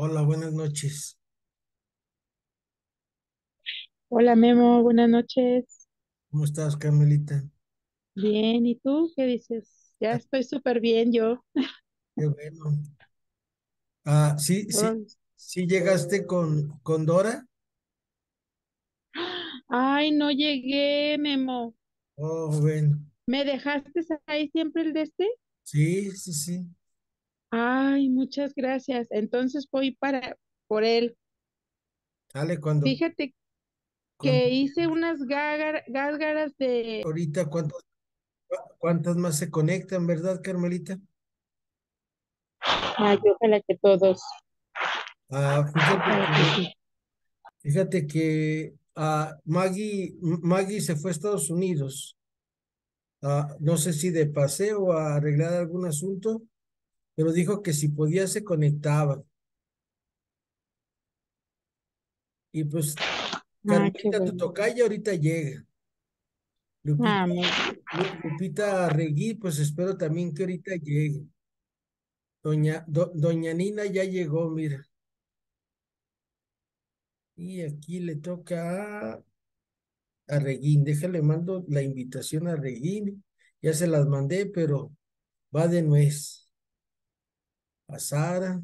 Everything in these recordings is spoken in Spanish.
Hola, buenas noches. Hola Memo, buenas noches. ¿Cómo estás, Carmelita? Bien, ¿y tú qué dices? Ya Ah, estoy súper bien yo. qué bueno. Sí, sí, Todo- sí llegaste con Dora. Ay, no llegué, Memo. Oh, bueno. ¿Me dejaste ahí siempre el de este? Sí, sí, sí. Ay, muchas gracias. Entonces voy para por él. Dale, Fíjate cuando que hice unas gárgaras de... ahorita, ¿cuántas más se conectan, verdad, Carmelita? Ay, ojalá que todos. Ah, fíjate Ojalá que que, sí. fíjate que Maggie se fue a Estados Unidos. No sé si de paseo a arreglar algún asunto, pero dijo que si podía se conectaba. Y pues Ah, qué Carmelita, tu bueno. tocaya ahorita llega. Lupita, Ah, muy bien. Lupita Regui, pues espero también que ahorita llegue. Doña Nina ya llegó, mira. Y aquí le toca a Reguín. Déjale, mando la invitación a Reguín. Ya se las mandé, pero va de nuez. A Sara,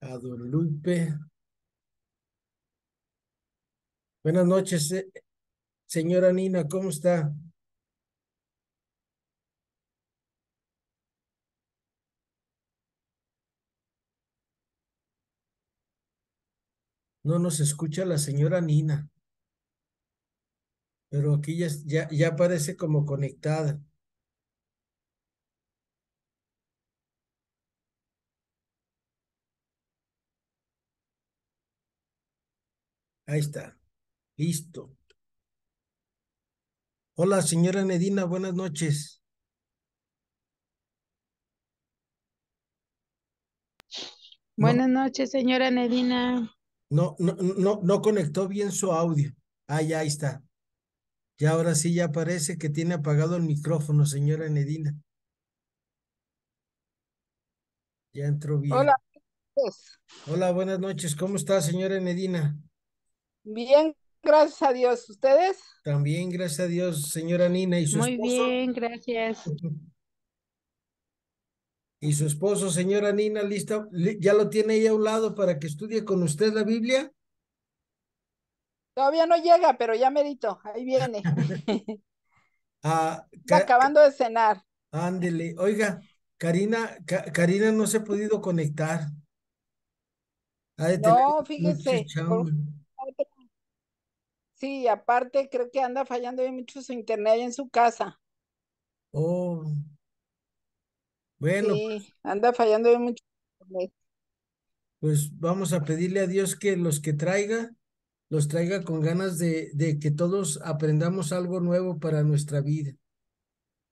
a Don Lupe. Buenas noches, señora Nina, ¿cómo está? No nos escucha la señora Nina, pero aquí ya parece como conectada. Ahí está. Listo. Hola, señora Nedina, buenas noches. No, Buenas noches, señora Nedina. no conectó bien su audio. Ya ahí está. Ya ahora sí ya parece que tiene apagado el micrófono, señora Nedina. Ya entró Hola, bien. pues, Hola, buenas noches. ¿Cómo está, señora Nedina? bien, gracias a Dios. ¿Ustedes? También, gracias a Dios, señora Nina. ¿Y su Muy esposo? bien, gracias. ¿Y su esposo, señora Nina, lista? ¿Ya lo tiene ahí a un lado para que estudie con usted la Biblia? Todavía no llega, pero ya merito. Ahí viene. Ah, Está acabando de cenar. ándele. Oiga, Karina no se ha podido conectar. Ha de tener No, mucha fíjese. chamba. Sí, aparte creo que anda fallando bien mucho su internet ahí en su casa. Oh, bueno, Sí, anda fallando bien mucho su internet. pues vamos a pedirle a Dios que los traiga con ganas de que todos aprendamos algo nuevo para nuestra vida.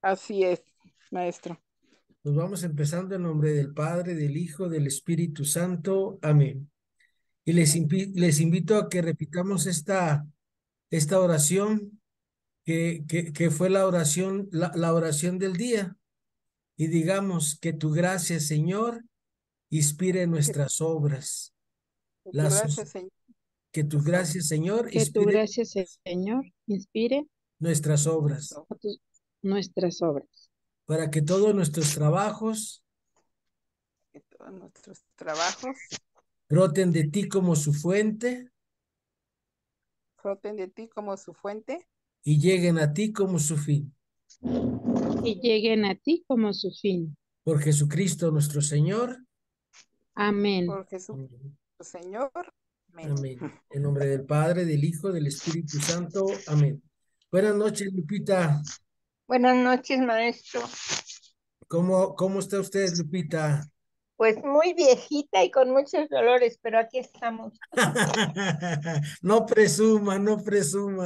Así es, maestro. Pues vamos empezando en nombre del Padre, del Hijo, del Espíritu Santo. Amén. Y les invito a que repitamos esta oración que fue la oración del día. Y digamos que tu gracia, Señor, inspire Que, nuestras obras. que tu Las, gracia, Señor, que tu las obras. gracia, Señor, Que tu inspire gracia, Señor, inspire nuestras obras, Obras. nuestras obras. para que todos nuestros trabajos Que todos nuestros trabajos broten de ti como su fuente floten de ti como su fuente. y lleguen a ti como su fin. Y lleguen a ti como su fin. Por Jesucristo nuestro Señor. Amén. Por Jesús, Amén. Señor. Amén. Amén. En nombre del Padre, del Hijo, del Espíritu Santo. Amén. Buenas noches, Lupita. Buenas noches, maestro. ¿Cómo está usted, Lupita? Pues muy viejita y con muchos dolores, pero aquí estamos. No presuma,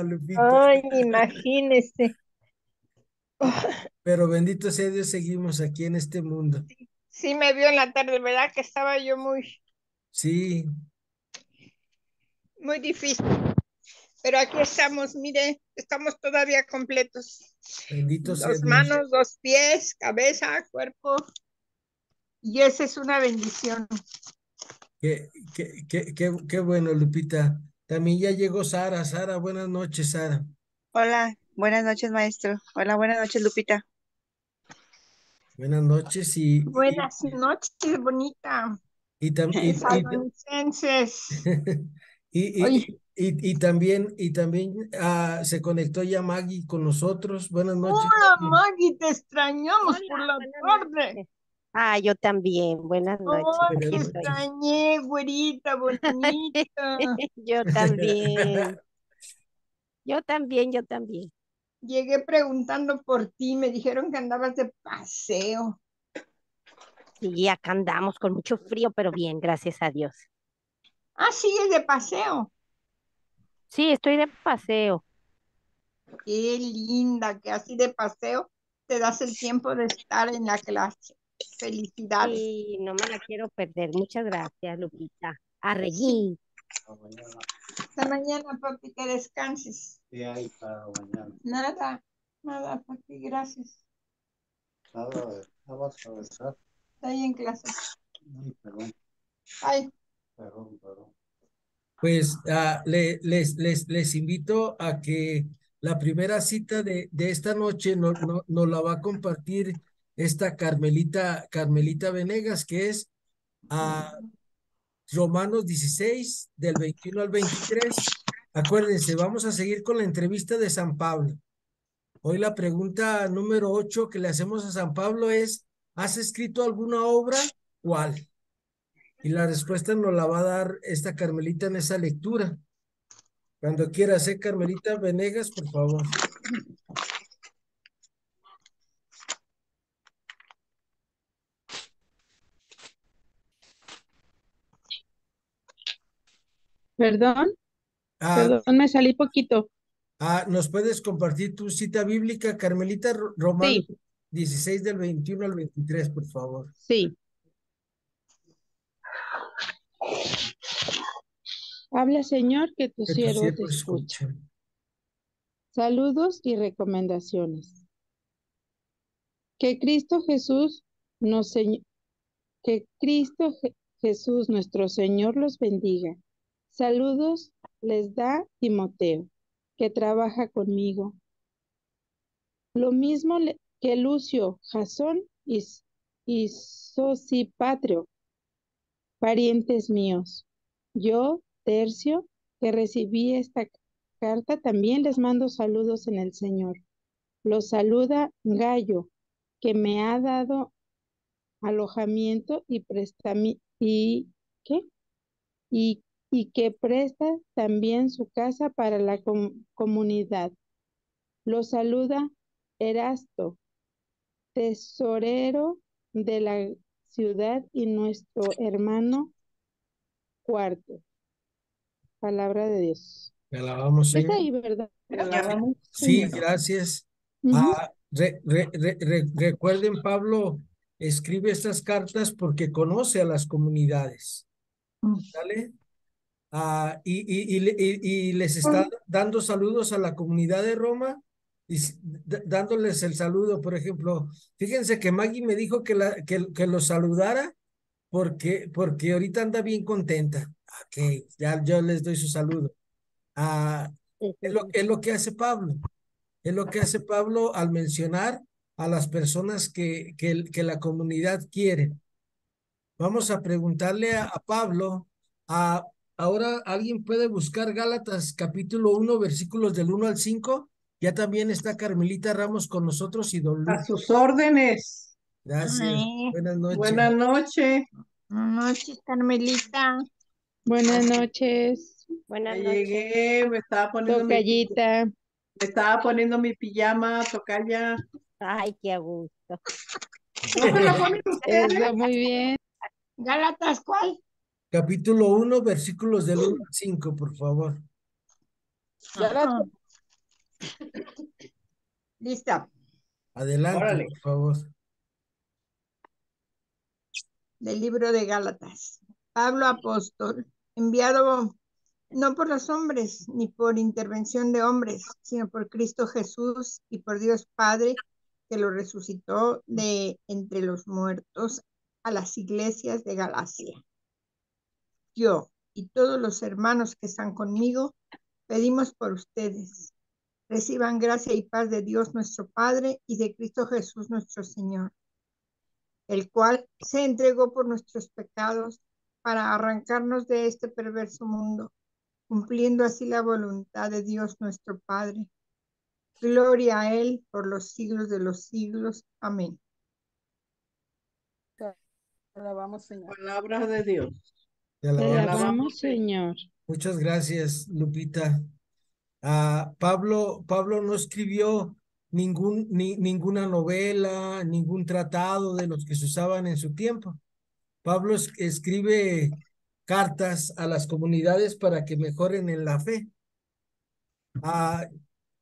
Lupita. Ay, imagínese. Pero bendito sea Dios, seguimos aquí en este mundo. Sí me vio en la tarde, ¿verdad? Que estaba yo Sí, muy difícil. Pero aquí estamos, mire, estamos todavía completos. bendito sea Dos Dios. manos, dos pies, cabeza, cuerpo. Y esa es una bendición. Qué bueno, Lupita. También ya llegó Sara. Sara, buenas noches, Sara. Hola, buenas noches, maestro. Hola, buenas noches, Lupita. Buenas noches y, Buenas noches, bonita. y, tam- y, y, Salonicenses. y, Oye, y también se conectó ya Maggie con nosotros. Buenas noches, hola Maggie. Maggie, te extrañamos por Hola, la buenas tarde. noches. Ah, yo también. Buenas noches. Ay, Buenas Aquí te estoy. noches. extrañé, güerita, bonita. Yo también. Yo también, yo también. Llegué preguntando por ti, me dijeron que andabas de paseo. Sí, acá andamos con mucho frío, pero bien, gracias a Dios. Ah, sigues de paseo. Sí, estoy de paseo. Qué linda, que así de paseo te das el tiempo de estar en la clase. Felicidades. Sí, no me la quiero perder. Muchas gracias, Lupita. Sí, Arreguín. hasta mañana, papi, que descanses. Nada, nada, papi, gracias. Estoy en clase. Ay, Pues les invito a que la primera cita de esta noche nos la va a compartir esta Carmelita Venegas, que es a Romanos 16, del 21 al 23. Acuérdense, vamos a seguir con la entrevista de San Pablo. Hoy la pregunta número 8 que le hacemos a San Pablo es, ¿has escrito alguna obra? ¿Cuál? Y la respuesta nos la va a dar esta Carmelita en esa lectura. Cuando quiera hacer Carmelita Venegas, por favor. Perdón, Ah, perdón, me salí poquito. ¿nos puedes compartir tu cita bíblica, Carmelita? Romanos Sí, 16 del 21 al 23, por favor. sí. Habla, Señor, que tu Que tu siervo te siervo escucha. escuche. Saludos y recomendaciones. Que Cristo Jesús nos señ- que Cristo Jesús nuestro Señor los bendiga. Saludos les da Timoteo, que trabaja conmigo. Lo mismo que Lucio, Jasón y Sosipatrio, parientes míos. Yo, Tercio, que recibí esta carta, también les mando saludos en el Señor. Los saluda Gallo, que me ha dado alojamiento ¿qué? Y que presta también su casa para la comunidad. Los saluda Erasto, tesorero de la ciudad, y nuestro hermano Cuarto. Palabra de Dios. Te alabamos, Es Señor. ahí, ¿verdad? Sí, Señor. gracias. Ujú. Recuerden, Pablo escribe estas cartas porque conoce a las comunidades, ¿vale? Y les está dando saludos a la comunidad de Roma y dándoles el saludo. Por ejemplo, fíjense que Maggie me dijo que los saludara porque ahorita anda bien contenta. Ok, ya yo les doy su saludo. Ah, es lo que hace Pablo. Es lo que hace Pablo al mencionar a las personas que la comunidad quiere. Vamos a preguntarle a Pablo. A, ahora alguien puede buscar Gálatas capítulo 1, versículos del 1 al 5. Ya también está Carmelita Ramos con nosotros y don A Luis. sus órdenes. Gracias. ay, Buenas noches. Buenas noches. buenas noches, Carmelita. Buenas noches, Buenas Ya noches. llegué, tocallita. me estaba poniendo mi pijama, tocaya. Ay, qué a gusto. ¿No se la ponen ustedes? Eso, muy bien. Gálatas, ¿cuál? Capítulo 1, versículos del 1 al 5, por favor. Ajá. Lista. Adelante, Órale. por favor. Del libro de Gálatas. Pablo apóstol, enviado no por los hombres, ni por intervención de hombres, sino por Cristo Jesús y por Dios Padre, que lo resucitó de entre los muertos, a las iglesias de Galacia. Yo y todos los hermanos que están conmigo pedimos por ustedes. Reciban gracia y paz de Dios nuestro Padre y de Cristo Jesús nuestro Señor, el cual se entregó por nuestros pecados para arrancarnos de este perverso mundo, cumpliendo así la voluntad de Dios nuestro Padre. Gloria a Él por los siglos de los siglos. Amén. Alabamos, Señor. Palabra de Dios. Te Te alabamos. alabamos, Señor. Muchas gracias, Lupita. Pablo no escribió ninguna novela, ningún tratado de los que se usaban en su tiempo. Pablo escribe cartas a las comunidades para que mejoren en la fe.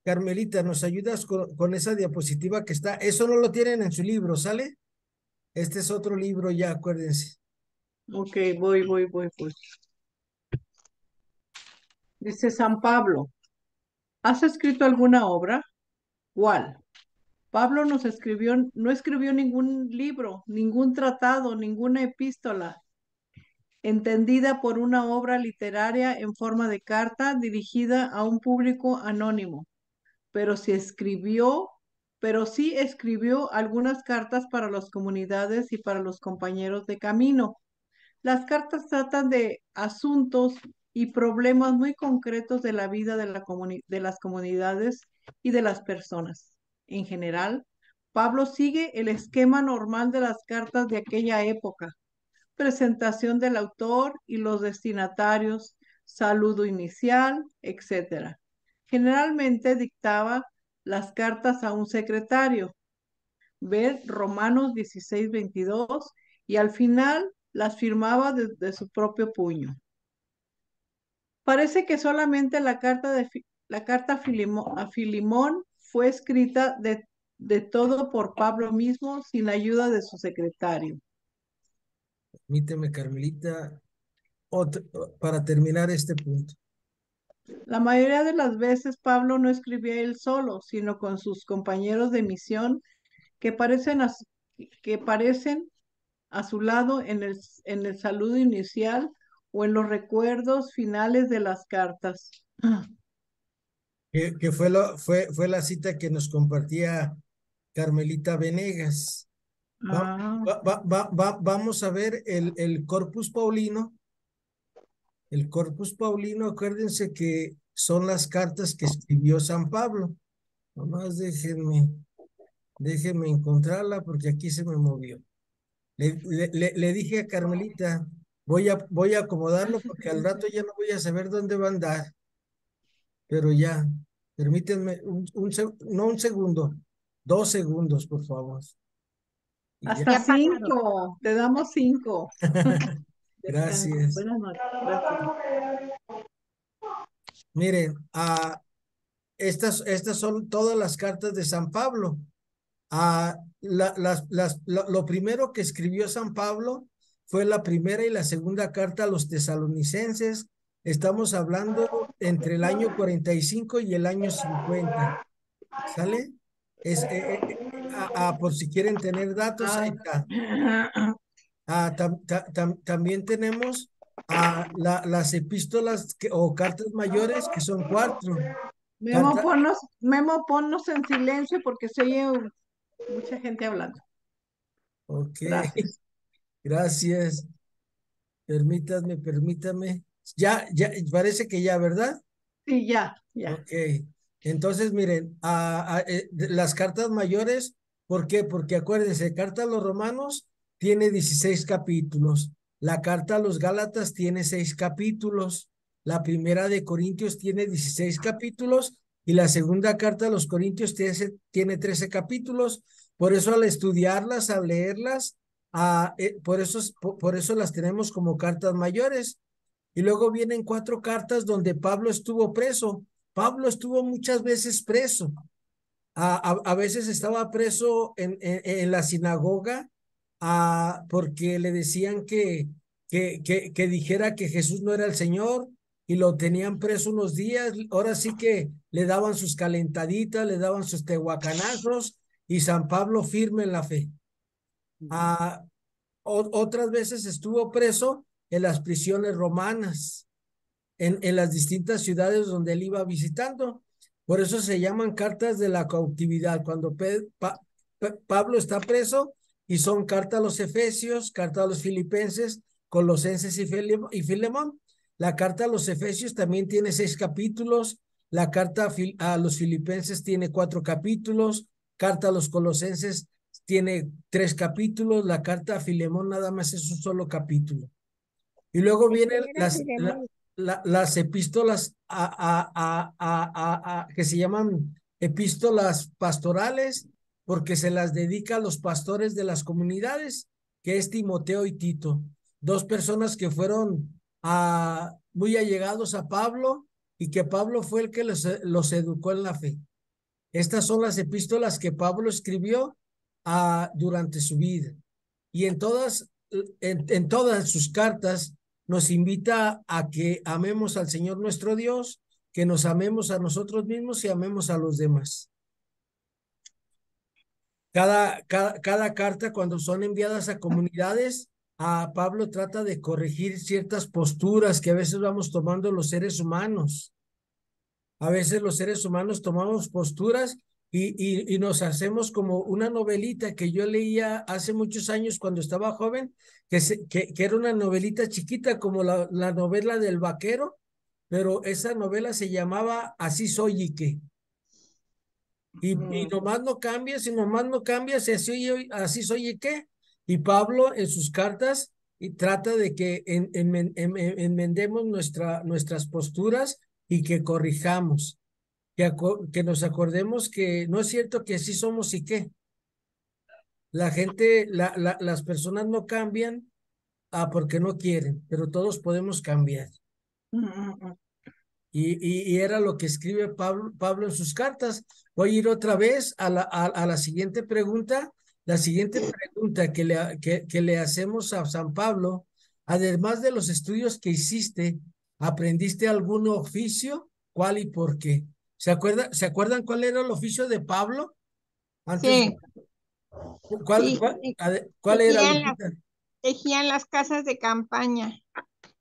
Carmelita, ¿nos ayudas con esa diapositiva que está? Eso no lo tienen en su libro, ¿sale? Este es otro libro ya, acuérdense. Ok, voy. Dice San Pablo, ¿has escrito alguna obra? ¿Cuál? Pablo no escribió ningún libro, ningún tratado, ninguna epístola, entendida por una obra literaria en forma de carta dirigida a un público anónimo, pero sí escribió algunas cartas para las comunidades y para los compañeros de camino. Las cartas tratan de asuntos y problemas muy concretos de la vida de las comunidades y de las personas. En general, Pablo sigue el esquema normal de las cartas de aquella época: presentación del autor y los destinatarios, saludo inicial, etc. Generalmente dictaba las cartas a un secretario, ver Romanos 16:22, y al final las firmaba de su propio puño. Parece que solamente la carta a Filimón fue escrita de todo por Pablo mismo, sin ayuda de su secretario. Permíteme, Carmelita, para terminar este punto. La mayoría de las veces Pablo no escribía él solo, sino con sus compañeros de misión que parecen a su lado en el saludo inicial o en los recuerdos finales de las cartas. Que fue la cita que nos compartía Carmelita Venegas. Vamos a ver el Corpus Paulino. El Corpus Paulino, acuérdense que son las cartas que escribió San Pablo. Nomás déjenme encontrarla porque aquí se me movió. Le dije a Carmelita, voy a acomodarlo porque al rato ya no voy a saber dónde va a andar. Pero ya, permítanme no un segundo, 2 segundos, por favor. Y ya. Hasta 5, te damos 5. Gracias. Buenas noches. Gracias. Miren, estas son todas las cartas de San Pablo. Lo primero que escribió San Pablo fue la primera y la segunda carta a los tesalonicenses. Estamos hablando entre el año 45 y el año 50. ¿Sale? Por si quieren tener datos, ahí está. También tenemos las epístolas o cartas mayores, que son 4. Memo, ponnos en silencio porque se oye mucha gente hablando. Ok, Gracias. gracias. Permítame. Ya, parece que ya, ¿verdad? Sí, ya. Ok, entonces miren, las cartas mayores, ¿por qué? Porque acuérdense, carta a los romanos tiene 16 capítulos, la carta a los gálatas tiene 6 capítulos, la primera de Corintios tiene 16 capítulos y la segunda carta a los Corintios tiene 13 capítulos. Por eso al estudiarlas, al leerlas, por eso las tenemos como cartas mayores. Y luego vienen 4 cartas donde Pablo estuvo preso. Pablo estuvo muchas veces preso. A veces estaba preso en la sinagoga porque le decían que dijera que Jesús no era el Señor y lo tenían preso unos días. Ahora sí que le daban sus calentaditas, le daban sus tehuacanazos y San Pablo firme en la fe. otras veces estuvo preso en las prisiones romanas, en las distintas ciudades donde él iba visitando. Por eso se llaman cartas de la cautividad. Cuando Pablo está preso, y son carta a los Efesios, carta a los Filipenses, Colosenses y Filemón. La carta a los Efesios también tiene 6 capítulos. La carta a los Filipenses tiene 4 capítulos. Carta a los Colosenses tiene 3 capítulos. La carta a Filemón nada más es un solo capítulo. Y luego vienen las epístolas que se llaman epístolas pastorales, porque se las dedica a los pastores de las comunidades, que es Timoteo y Tito, 2 personas que fueron muy allegados a Pablo, y que Pablo fue el que los educó en la fe. Estas son las epístolas que Pablo escribió durante su vida, y en todas sus cartas nos invita a que amemos al Señor nuestro Dios, que nos amemos a nosotros mismos y amemos a los demás. Cada carta, cuando son enviadas a comunidades, Pablo trata de corregir ciertas posturas que a veces vamos tomando los seres humanos. A veces los seres humanos tomamos posturas y nos hacemos como una novelita que yo leía hace muchos años cuando estaba joven, que era una novelita chiquita como la novela del vaquero, pero esa novela se llamaba Así soy y qué. Y nomás no cambias, y nomás no cambias, y así soy y qué. Y Pablo en sus cartas trata de que enmendemos nuestras posturas y que corrijamos, que nos acordemos que no es cierto que así somos y qué. La gente, las personas no cambian porque no quieren, pero todos podemos cambiar. Y era lo que escribe Pablo en sus cartas. Voy a ir otra vez a la siguiente pregunta. La siguiente pregunta que le hacemos a San Pablo: además de los estudios que hiciste, ¿aprendiste algún oficio? ¿Cuál y por qué? ¿Se acuerdan cuál era el oficio de Pablo? Sí. ¿Cuál era, Lupita? Tejían las casas de campaña.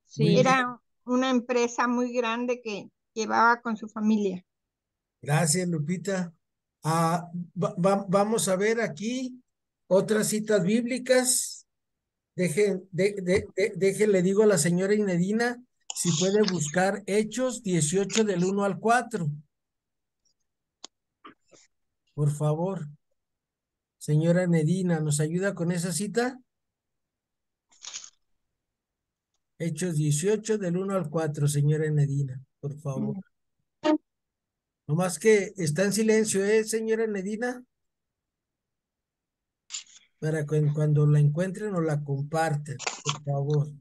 Sí. Era una empresa muy grande que llevaba con su familia. Gracias, Lupita. Vamos a ver aquí otras citas bíblicas. Le digo a la señora Inedina si puede buscar Hechos 18 del 1 al 4. Por favor. Señora Inedina, ¿nos ayuda con esa cita? Hechos 18 del 1 al 4, señora Inedina, por favor. Nomás que está en silencio, señora Inedina? Para cuando la encuentren o la comparten, por favor.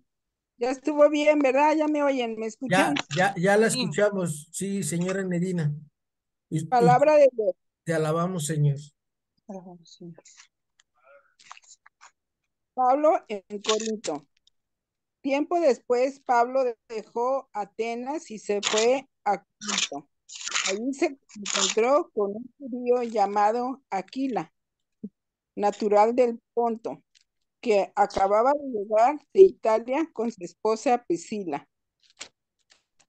Ya estuvo bien, ¿verdad? Ya me oyen, ¿me escuchan? Ya la escuchamos, sí, señora Medina. Palabra de Dios. Te alabamos, Señor. Pablo en Corinto. Tiempo después, Pablo dejó Atenas y se fue a Corinto. Allí se encontró con un judío llamado Aquila, natural del Ponto, que acababa de llegar de Italia con su esposa Priscila.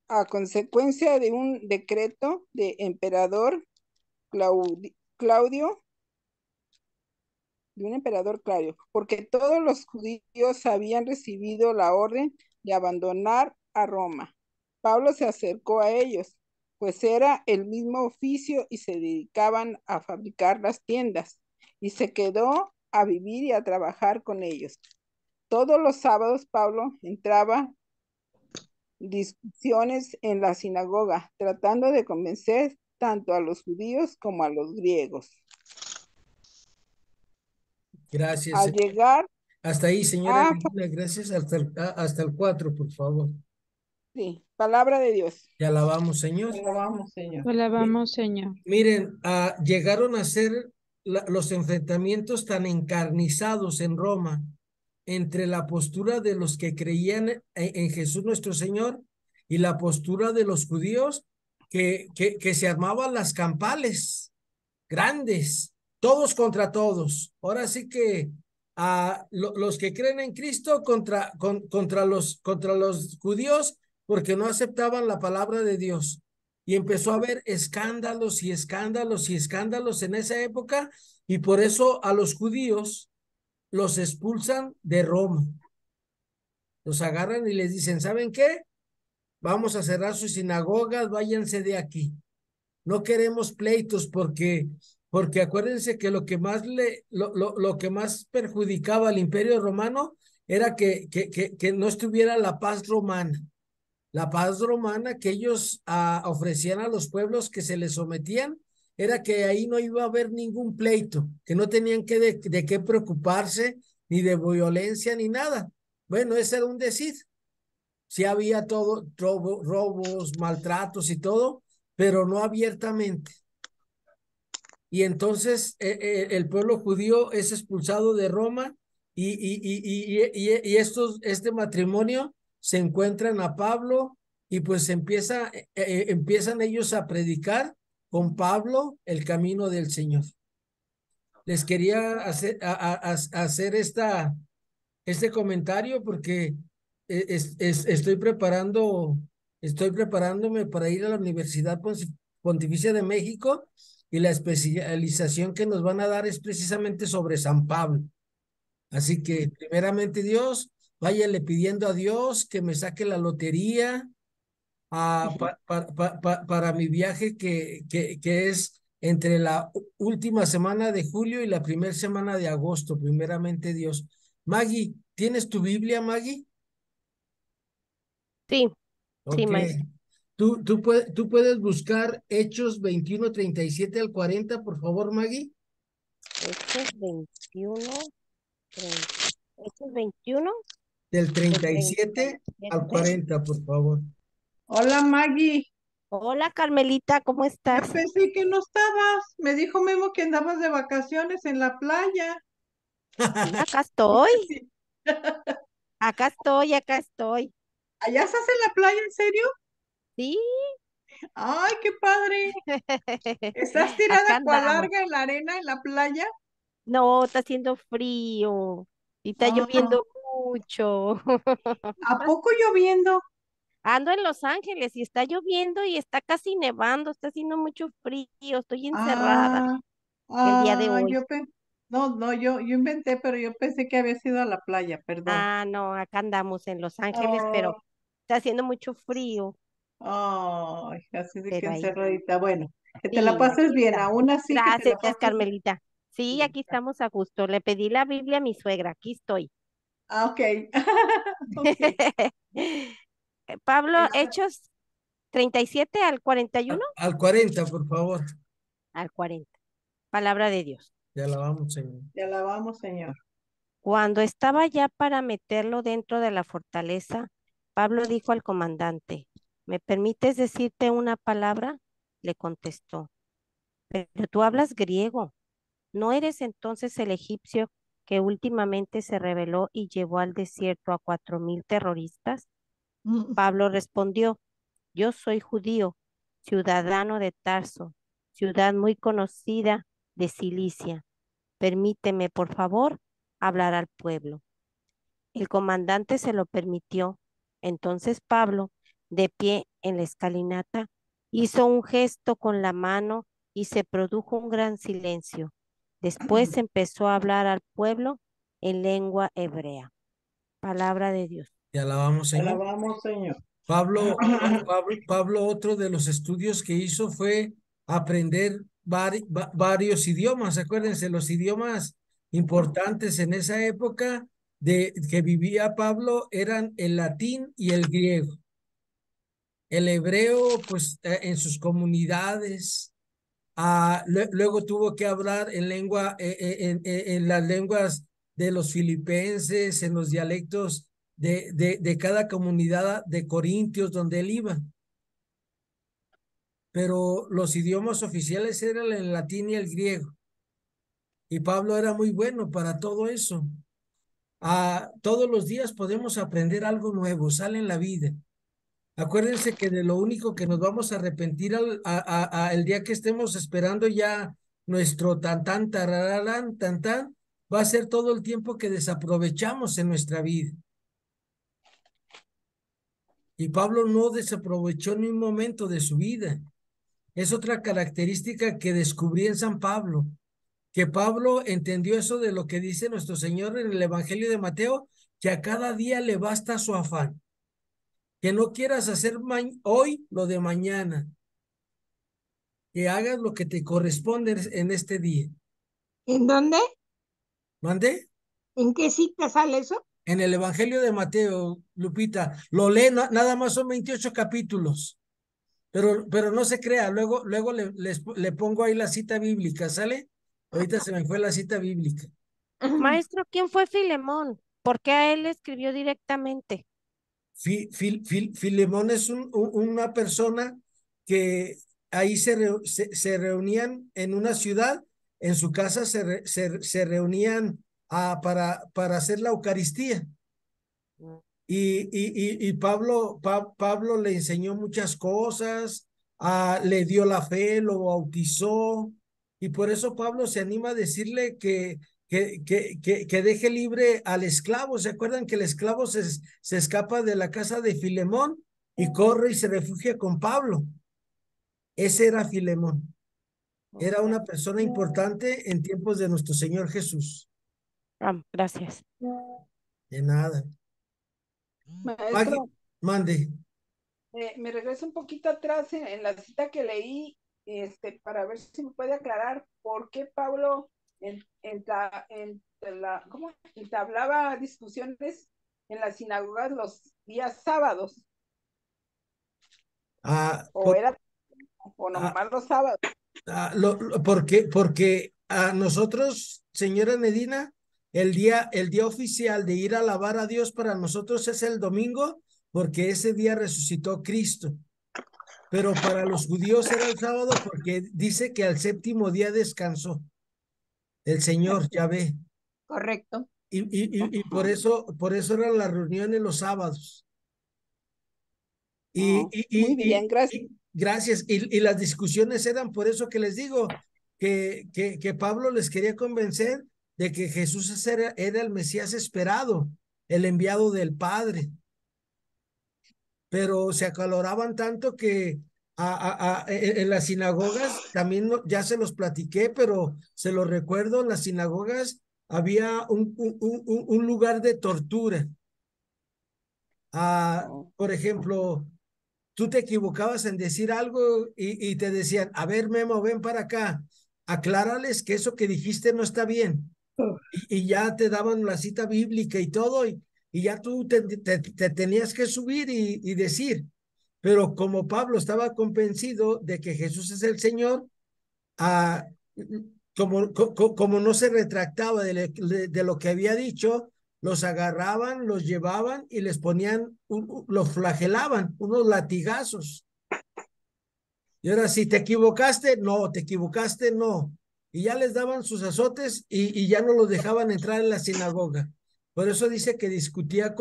A consecuencia de un decreto de emperador Claudio, porque todos los judíos habían recibido la orden de abandonar a Roma. Pablo se acercó a ellos, pues era el mismo oficio y se dedicaban a fabricar las tiendas, y se quedó a vivir y a trabajar con ellos. Todos los sábados Pablo entraba discusiones en la sinagoga, tratando de convencer tanto a los judíos como a los griegos. Gracias. Al llegar... Hasta ahí, señora. Gracias. Hasta el 4, por favor. Sí, palabra de Dios. Te alabamos, Señor. Te alabamos, Señor. Te alabamos, Señor. Miren, llegaron a ser los enfrentamientos tan encarnizados en Roma entre la postura de los que creían en Jesús nuestro Señor y la postura de los judíos que se armaban las campales grandes, todos contra todos. Ahora sí que los que creen en Cristo contra los judíos porque no aceptaban la palabra de Dios. Y empezó a haber escándalos y escándalos y escándalos en esa época, y por eso a los judíos los expulsan de Roma. Los agarran y les dicen, ¿saben qué? Vamos a cerrar sus sinagogas, váyanse de aquí. No queremos pleitos porque acuérdense que lo que más perjudicaba al Imperio Romano era que no estuviera la paz romana. La paz romana que ellos ofrecían a los pueblos que se les sometían era que ahí no iba a haber ningún pleito, que no tenían de qué preocuparse, ni de violencia, ni nada. Bueno, ese era un decir. Sí había todo, robos, maltratos y todo, pero no abiertamente. Y entonces el pueblo judío es expulsado de Roma y este matrimonio se encuentran a Pablo y pues empiezan ellos a predicar con Pablo el camino del Señor. Les quería hacer este comentario porque estoy preparándome para ir a la Universidad Pontificia de México, y la especialización que nos van a dar es precisamente sobre San Pablo. Así que primeramente Dios, váyale pidiendo a Dios que me saque la lotería para mi viaje que es entre la última semana de julio y la primera semana de agosto, primeramente Dios. Maggie, ¿tienes tu Biblia, Maggie? Sí, sí, Ok. maestro. Tú puedes buscar Hechos 21:37 al 40, por favor, Maggie. Hechos 21, 30. Hechos 21, Del del 37 al 37. 40, por favor. Hola Maggie, Hola, Carmelita, ¿cómo yo estás? pensé que no estabas. Me dijo Memo que andabas de vacaciones en la playa. Sí, acá estoy, acá estoy, acá estoy. ¿Allá estás en la playa, en serio? Sí, Ay, qué padre. ¿Estás acá tirada cual andamos. larga en la arena en la playa? No, está haciendo frío y está Ah, lloviendo mucho. ¿a poco lloviendo? Ando en Los Ángeles y está lloviendo y está casi nevando, está haciendo mucho frío, estoy encerrada Ah, el día de ah, hoy. no, no, yo inventé, pero yo pensé que había ido a la playa, perdón. Ah, no, acá andamos en Los Ángeles, Oh, pero está haciendo mucho frío, ay, así de que pero ahí encerradita. Bueno, que te la sí, pases aquí bien, estamos. aún así que te Gracias, la pases Carmelita. Sí, bien. aquí estamos a gusto. Le pedí la Biblia a mi suegra, aquí estoy. Ah, ok. Ok. Pablo, Esta- Hechos 37 al 41, Al 40, por favor. al 40. Palabra de Dios. Ya la vamos, Señor. Te alabamos, Señor. Cuando estaba ya para meterlo dentro de la fortaleza, Pablo dijo al comandante, ¿me permites decirte una palabra? Le contestó, pero tú hablas griego. ¿No eres entonces el egipcio que últimamente se rebeló y llevó al desierto a 4,000 terroristas? Mm, Pablo respondió, yo soy judío, ciudadano de Tarso, ciudad muy conocida de Cilicia. Permíteme, por favor, hablar al pueblo. El comandante se lo permitió. Entonces Pablo, de pie en la escalinata, hizo un gesto con la mano y se produjo un gran silencio. Después empezó a hablar al pueblo en lengua hebrea. Palabra de Dios. Te alabamos, Te Señor. alabamos, Señor. Pablo, otro de los estudios que hizo fue aprender varios idiomas. Acuérdense, los idiomas importantes en esa época de que vivía Pablo eran el latín y el griego. El hebreo, pues, en sus comunidades. Luego tuvo que hablar en las lenguas de los filipenses, en los dialectos de cada comunidad de Corintios donde él iba. Pero los idiomas oficiales eran el latín y el griego. Y Pablo era muy bueno para todo eso. Todos los días podemos aprender algo nuevo, sale en la vida. Acuérdense que de lo único que nos vamos a arrepentir el día que estemos esperando ya nuestro tan tan tararán tan tan, va a ser todo el tiempo que desaprovechamos en nuestra vida. Y Pablo no desaprovechó ni un momento de su vida. Es otra característica que descubrí en San Pablo, que Pablo entendió eso de lo que dice nuestro Señor en el Evangelio de Mateo, que a cada día le basta su afán, que no quieras hacer hoy lo de mañana, que hagas lo que te corresponde en este día. ¿En dónde? ¿Mande? ¿En qué cita sale eso? En el Evangelio de Mateo, Lupita, lo lee, nada más son 28 capítulos, pero no se crea, luego le pongo ahí la cita bíblica, ¿sale? Ahorita se me fue la cita bíblica. Maestro, ¿quién fue Filemón? ¿Por qué a él le escribió directamente? Filemón es una persona que ahí se reunían en una ciudad, en su casa se reunían para hacer la Eucaristía. Y Pablo le enseñó muchas cosas, le dio la fe, lo bautizó, y por eso Pablo se anima a decirle que deje libre al esclavo. ¿Se acuerdan que el esclavo se escapa de la casa de Filemón y corre y se refugia con Pablo? Ese era Filemón. Era una persona importante en tiempos de nuestro Señor Jesús. Gracias. De nada. Maestro, Mande. me regreso un poquito atrás en la cita que leí, para ver si me puede aclarar por qué Pablo ¿cómo? Entablaba discusiones en las sinagogas los días sábados, o nomás los sábados. Porque a nosotros, señora Medina, el día oficial de ir a alabar a Dios para nosotros es el domingo, porque ese día resucitó Cristo. Pero para los judíos era el sábado porque dice que al séptimo día descansó el Señor, Yahvé. Correcto. Y por eso eran las reuniones los sábados. Muy bien, gracias. Gracias. Y las discusiones eran por eso que les digo que Pablo les quería convencer de que Jesús era el Mesías esperado, el enviado del Padre. Pero se acaloraban tanto que en las sinagogas, también ya se los platiqué, pero se los recuerdo, en las sinagogas había un lugar de tortura. Por ejemplo, tú te equivocabas en decir algo y te decían, a ver, Memo, ven para acá, aclárales que eso que dijiste no está bien. Y ya te daban la cita bíblica y todo, y ya tú te tenías que subir y decir. Pero como Pablo estaba convencido de que Jesús es el Señor, como no se retractaba de lo que había dicho, los agarraban, los llevaban y les ponían, los flagelaban, unos latigazos. Y ahora, si te equivocaste, no, te equivocaste, no. Y ya les daban sus azotes y ya no los dejaban entrar en la sinagoga. Por eso dice que discutía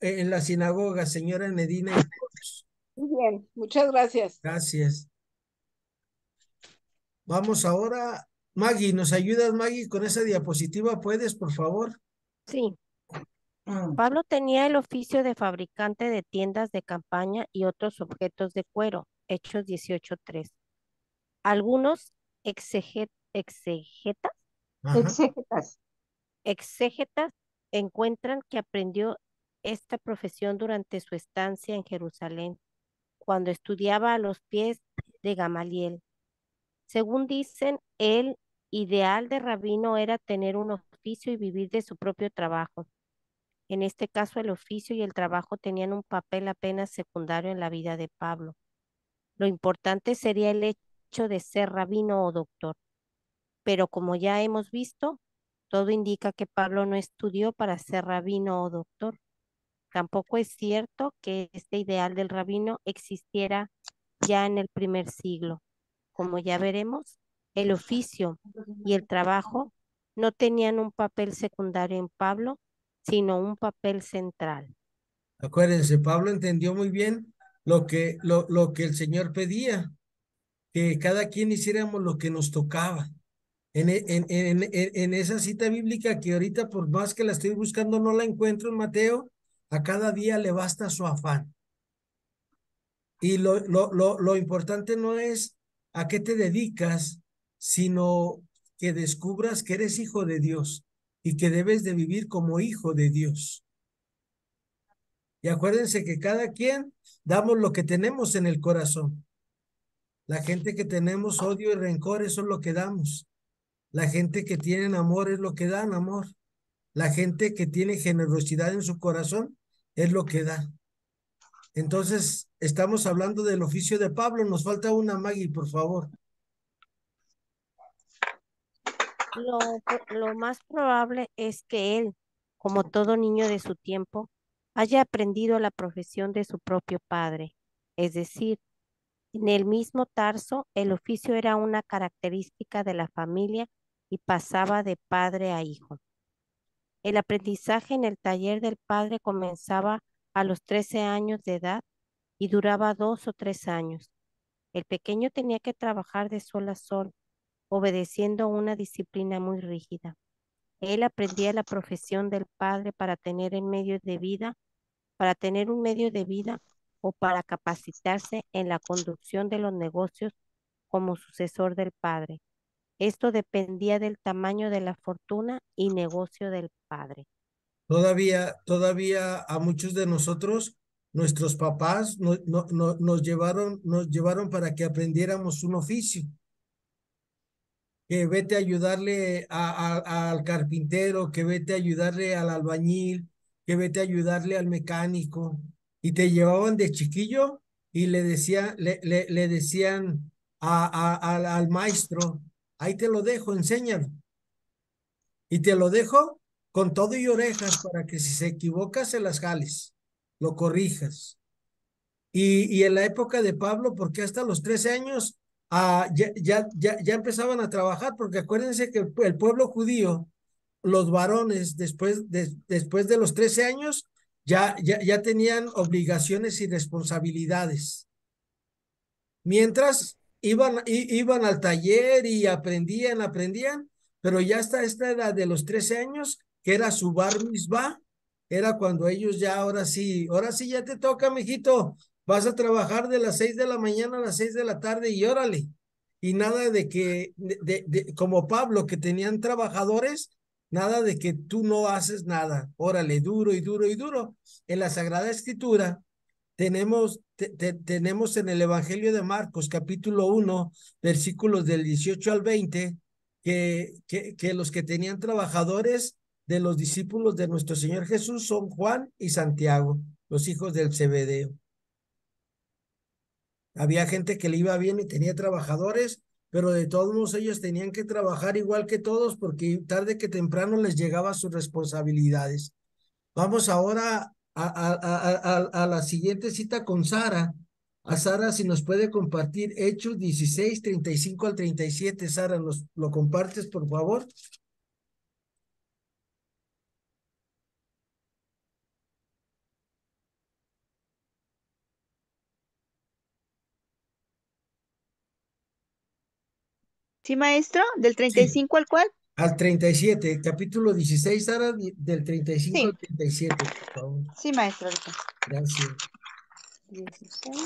en la sinagoga, señora Medina y todos. Muy bien, muchas gracias. Gracias. Vamos ahora, Maggie, ¿nos ayudas, Maggie, con esa diapositiva? ¿Puedes, por favor? Sí. Pablo tenía el oficio de fabricante de tiendas de campaña y otros objetos de cuero, Hechos 18:3. Algunos exegetas encuentran que aprendió esta profesión durante su estancia en Jerusalén, cuando estudiaba a los pies de Gamaliel. Según dicen, el ideal de rabino era tener un oficio y vivir de su propio trabajo. En este caso, el oficio y el trabajo tenían un papel apenas secundario en la vida de Pablo. Lo importante sería el hecho de ser rabino o doctor. Pero como ya hemos visto, todo indica que Pablo no estudió para ser rabino o doctor. Tampoco es cierto que este ideal del rabino existiera ya en el primer siglo. Como ya veremos, el oficio y el trabajo no tenían un papel secundario en Pablo, sino un papel central. Acuérdense, Pablo entendió muy bien lo que el Señor pedía, que cada quien hiciéramos lo que nos tocaba. En esa cita bíblica que ahorita por más que la estoy buscando no la encuentro en Mateo, a cada día le basta su afán. Y lo importante no es a qué te dedicas, sino que descubras que eres hijo de Dios y que debes de vivir como hijo de Dios. Y acuérdense que cada quien damos lo que tenemos en el corazón. La gente que tenemos odio y rencor, eso es lo que damos. La gente que tiene amor es lo que dan amor. La gente que tiene generosidad en su corazón es lo que da. Entonces, estamos hablando del oficio de Pablo. Nos falta una, Maggie, por favor. Lo más probable es que él, como todo niño de su tiempo, haya aprendido la profesión de su propio padre. Es decir, en el mismo Tarso, el oficio era una característica de la familia y pasaba de padre a hijo. El aprendizaje en el taller del padre comenzaba a los 13 años de edad y duraba 2 o 3 años. El pequeño tenía que trabajar de sol a sol, obedeciendo una disciplina muy rígida. Él aprendía la profesión del padre para tener para tener un medio de vida o para capacitarse en la conducción de los negocios como sucesor del padre. Esto dependía del tamaño de la fortuna y negocio del padre. Todavía a muchos de nosotros, nuestros papás nos llevaron para que aprendiéramos un oficio. Que vete a ayudarle al carpintero, que vete a ayudarle al albañil, que vete a ayudarle al mecánico. Y te llevaban de chiquillo y le decían al maestro, ahí te lo dejo, enséñalo. Y te lo dejo con todo y orejas para que si se equivoca se las jales, lo corrijas. Y en la época de Pablo, porque hasta los 13 años ya empezaban a trabajar, porque acuérdense que el pueblo judío, los varones, después de los 13 años, ya tenían obligaciones y responsabilidades. Mientras iban al taller y aprendían, pero ya hasta esta edad de los 13 años, que era su bar mitzvah, era cuando ellos ya, ahora sí ya te toca, mijito, vas a trabajar de las 6 de la mañana a las 6 de la tarde y órale. Y nada de que, como Pablo, que tenían trabajadores, nada de que tú no haces nada, órale, duro y duro y duro. En la Sagrada Escritura tenemos en el Evangelio de Marcos, capítulo 1, versículos del 18 al 20, que los que tenían trabajadores de los discípulos de nuestro Señor Jesús son Juan y Santiago, los hijos del Zebedeo. Había gente que le iba bien y tenía trabajadores, pero de todos modos ellos tenían que trabajar igual que todos porque tarde que temprano les llegaba sus responsabilidades. Vamos ahora a la siguiente cita con Sara. A Sara, si nos puede compartir Hechos 16, 35 al 37. Sara, ¿lo compartes, por favor? ¿Sí, maestro? ¿Del Sí, 35 al cual? al 37, capítulo 16, Sara, del 35 Sí, al 37, por favor. sí, maestro. Ahorita. Gracias. 16.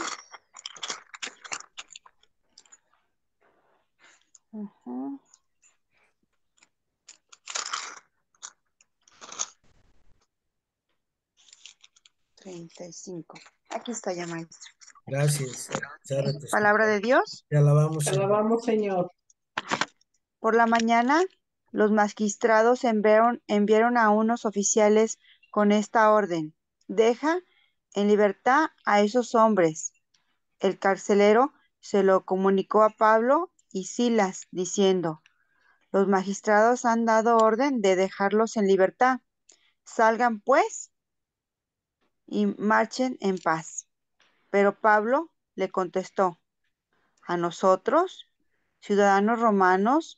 Ajá. 35. Aquí está ya, maestro. Gracias, Sara, te Palabra de Dios. Te alabamos, Te Señor. alabamos, Señor. Por la mañana, los magistrados enviaron a unos oficiales con esta orden: deja en libertad a esos hombres. El carcelero se lo comunicó a Pablo y Silas, diciendo: los magistrados han dado orden de dejarlos en libertad. Salgan, pues, y marchen en paz. Pero Pablo le contestó: a nosotros, ciudadanos romanos,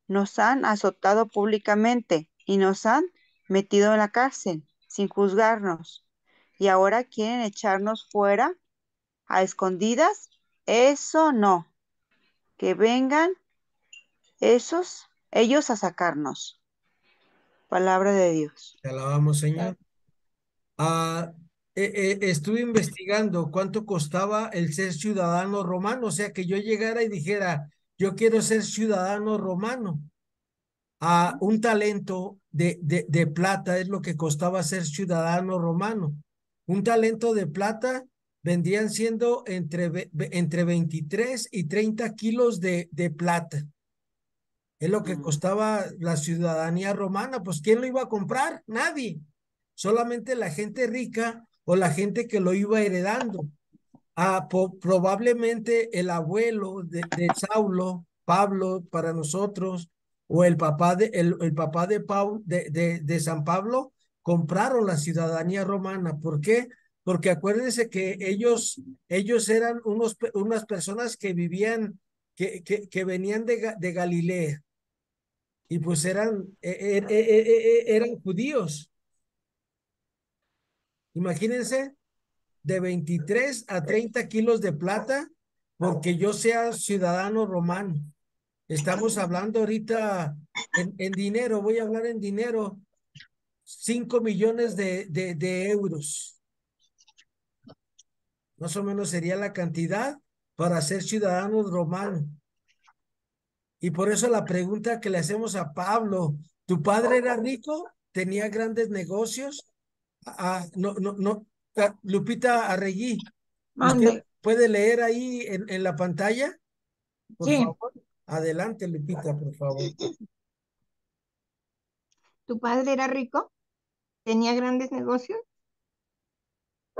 nos han azotado públicamente y nos han metido en la cárcel sin juzgarnos. Y ahora quieren echarnos fuera a escondidas. Eso no. Que vengan esos ellos a sacarnos. Palabra de Dios. Te alabamos, Señor. Ah, estuve investigando cuánto costaba el ser ciudadano romano, o sea, que yo llegara y dijera, yo quiero ser ciudadano romano. Un talento de plata es lo que costaba ser ciudadano romano. Un talento de plata vendrían siendo entre 23 y 30 kilos de plata. Es lo que costaba la ciudadanía romana. Pues ¿quién lo iba a comprar? Nadie. Solamente la gente rica o la gente que lo iba heredando. Probablemente el abuelo de Saulo, Pablo para nosotros, o el papá de San Pablo, compraron la ciudadanía romana. ¿Por qué? Porque acuérdense que ellos eran unas personas que vivían, que venían de Galilea y pues eran judíos. Imagínense, de 23 a 30 kilos de plata porque yo sea ciudadano romano. Estamos hablando ahorita en dinero, voy a hablar en dinero, 5 millones de euros. Más o menos sería la cantidad para ser ciudadanos romanos. Y por eso la pregunta que le hacemos a Pablo, ¿tu padre era rico? ¿Tenía grandes negocios? No, no, no. Lupita Arregui, ¿usted Mande. puede leer ahí en la pantalla? Por Sí, favor. Adelante, Lupita, por favor. ¿tu padre era rico? ¿Tenía grandes negocios?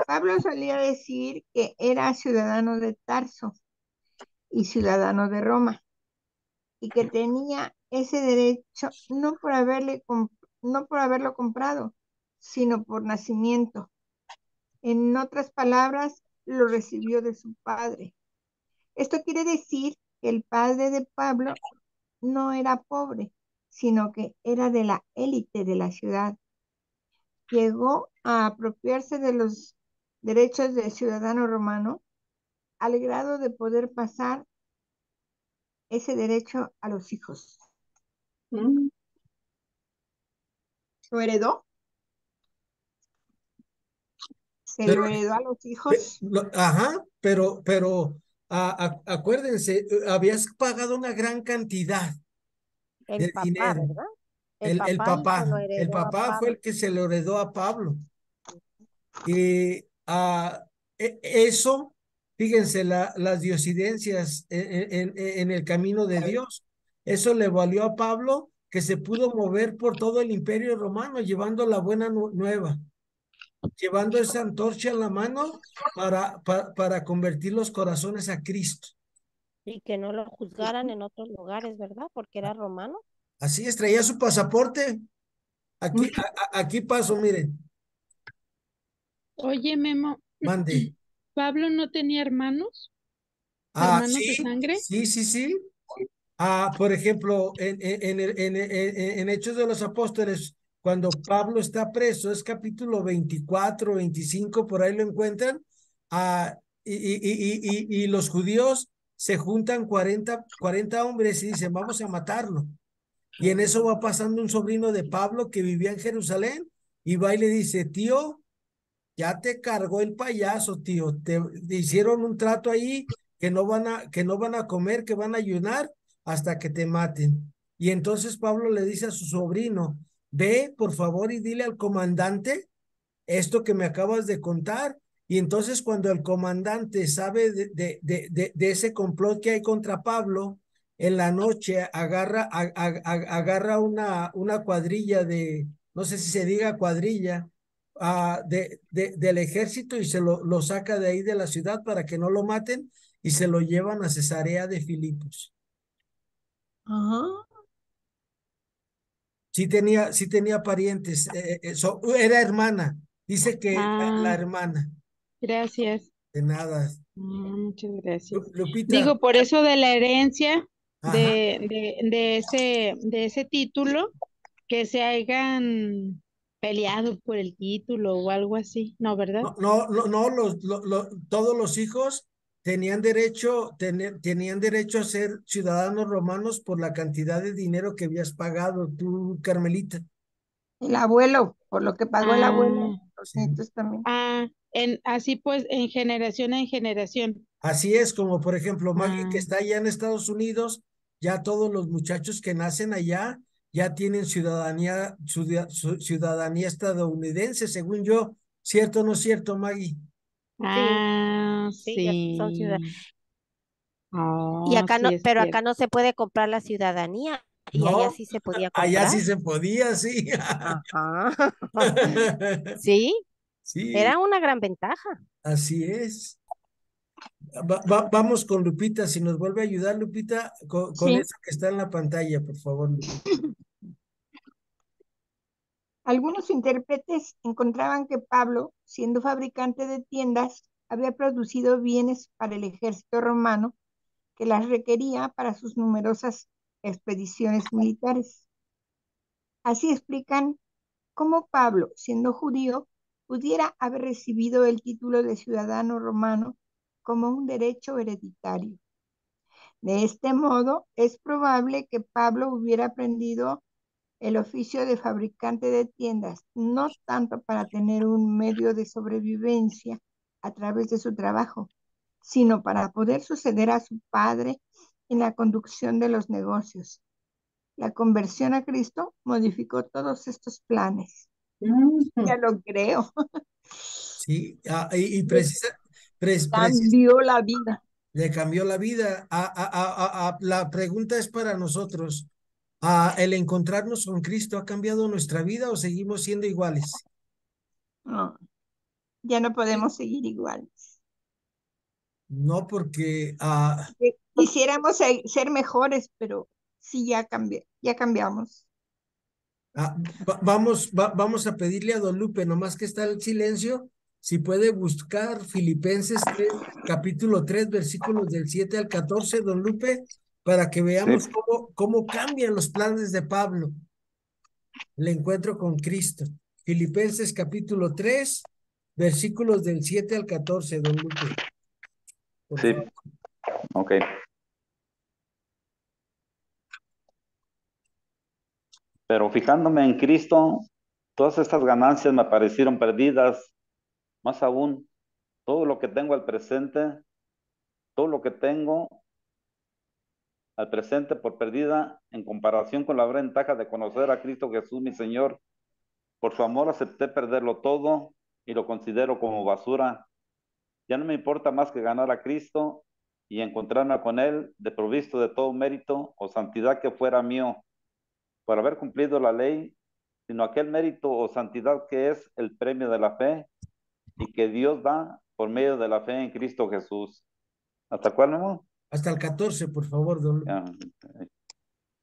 Pablo solía decir que era ciudadano de Tarso y ciudadano de Roma y que tenía ese derecho no por haberlo comprado, sino por nacimiento. En otras palabras, lo recibió de su padre. Esto quiere decir que el padre de Pablo no era pobre, sino que era de la élite de la ciudad. Llegó a apropiarse de los derechos del ciudadano romano al grado de poder pasar ese derecho a los hijos. ¿Lo heredó? ¿Se Pero, lo heredó a los hijos? ajá, pero acuérdense, habías pagado una gran cantidad El de papá, dinero. ¿verdad? El papá se lo El heredó a papá fue Pablo. el que se lo heredó a Pablo. Y eso, fíjense, las diosidencias en el camino de Dios, eso le valió a Pablo que se pudo mover por todo el imperio romano llevando la buena nueva, llevando esa antorcha en la mano para convertir los corazones a Cristo. Y que no lo juzgaran en otros lugares, ¿verdad? Porque era romano. Así es, traía su pasaporte. Aquí paso, miren, Oye, Memo, mande. ¿Pablo no tenía hermanos de Sí, sangre? sí, sí, sí. Por ejemplo, en Hechos de los Apóstoles, cuando Pablo está preso, es capítulo 24, 25, por ahí lo encuentran, y los judíos se juntan 40 hombres y dicen, vamos a matarlo. Y en eso va pasando un sobrino de Pablo que vivía en Jerusalén y va y le dice, tío, ya te cargó el payaso, tío. Te hicieron un trato ahí que no van a comer, que van a ayunar hasta que te maten. Y entonces Pablo le dice a su sobrino, ve, por favor, y dile al comandante esto que me acabas de contar. Y entonces cuando el comandante sabe de ese complot que hay contra Pablo, en la noche agarra una cuadrilla no sé si se diga cuadrilla, del ejército y lo saca de ahí de la ciudad para que no lo maten y se lo llevan a Cesarea de Filipos. Ajá. Sí tenía parientes, era hermana, dice que la Ah, hermana, gracias. de nada. Muchas gracias. Lupita, Digo, por eso de la herencia ajá, de ese título, que se hayan peleado por el título o algo así, ¿no, verdad? no, no, no, no, todos los hijos tenían derecho a ser ciudadanos romanos por la cantidad de dinero que habías pagado tú, Carmelita. El abuelo, por lo que pagó el abuelo, Ah, los Sí. nietos también. así pues, en generación. Así es, como por ejemplo Maggie, que Ah, está allá en Estados Unidos, ya todos los muchachos que nacen allá ya tienen ciudadanía estadounidense, según yo. ¿Cierto o no es cierto, Maggie? Sí, Sí, ya son ciudadanos. sí. Y Oh, acá no, sí es pero acá cierto. no se puede comprar la ciudadanía y allá No, sí se podía allá comprar. sí se podía, sí. Ajá. Sí, Sí, era una gran ventaja. así es. Vamos con Lupita, si nos vuelve a ayudar, Lupita, con sí. eso que está en la pantalla, por favor, Lupita. Algunos intérpretes encontraban que Pablo, siendo fabricante de tiendas, había producido bienes para el ejército romano que las requería para sus numerosas expediciones militares. Así explican cómo Pablo, siendo judío, pudiera haber recibido el título de ciudadano romano como un derecho hereditario. De este modo, es probable que Pablo hubiera aprendido el oficio de fabricante de tiendas, no tanto para tener un medio de sobrevivencia a través de su trabajo, sino para poder suceder a su padre en la conducción de los negocios. La conversión a Cristo modificó todos estos planes. Ya lo creo. Sí, y Le precisa, cambió la vida. le cambió la vida. La pregunta es para nosotros. ¿El encontrarnos con Cristo ha cambiado nuestra vida o seguimos siendo iguales? No, ya no podemos seguir igual. No, porque Quisiéramos ser mejores, pero sí ya cambiamos. vamos a pedirle a don Lupe, nomás que está el silencio, si puede buscar Filipenses 3, capítulo 3, versículos del 7 al 14, don Lupe, para que Sí, veamos cómo cambian los planes de Pablo, el encuentro con Cristo. Filipenses capítulo 3, versículos del 7 al 14, don Lupe, por sí, favor. ok. Pero fijándome en Cristo, todas estas ganancias me parecieron perdidas. Más aún, todo lo que tengo al presente, todo lo que tengo al presente por perdida en comparación con la ventaja de conocer a Cristo Jesús, mi Señor. Por su amor acepté perderlo todo y lo considero como basura. Ya no me importa más que ganar a Cristo y encontrarme con Él desprovisto de todo mérito o santidad que fuera mío por haber cumplido la ley, sino aquel mérito o santidad que es el premio de la fe y que Dios da por medio de la fe en Cristo Jesús. ¿Hasta cuándo, no? Hasta el 14, por favor, don Lupe. Ya.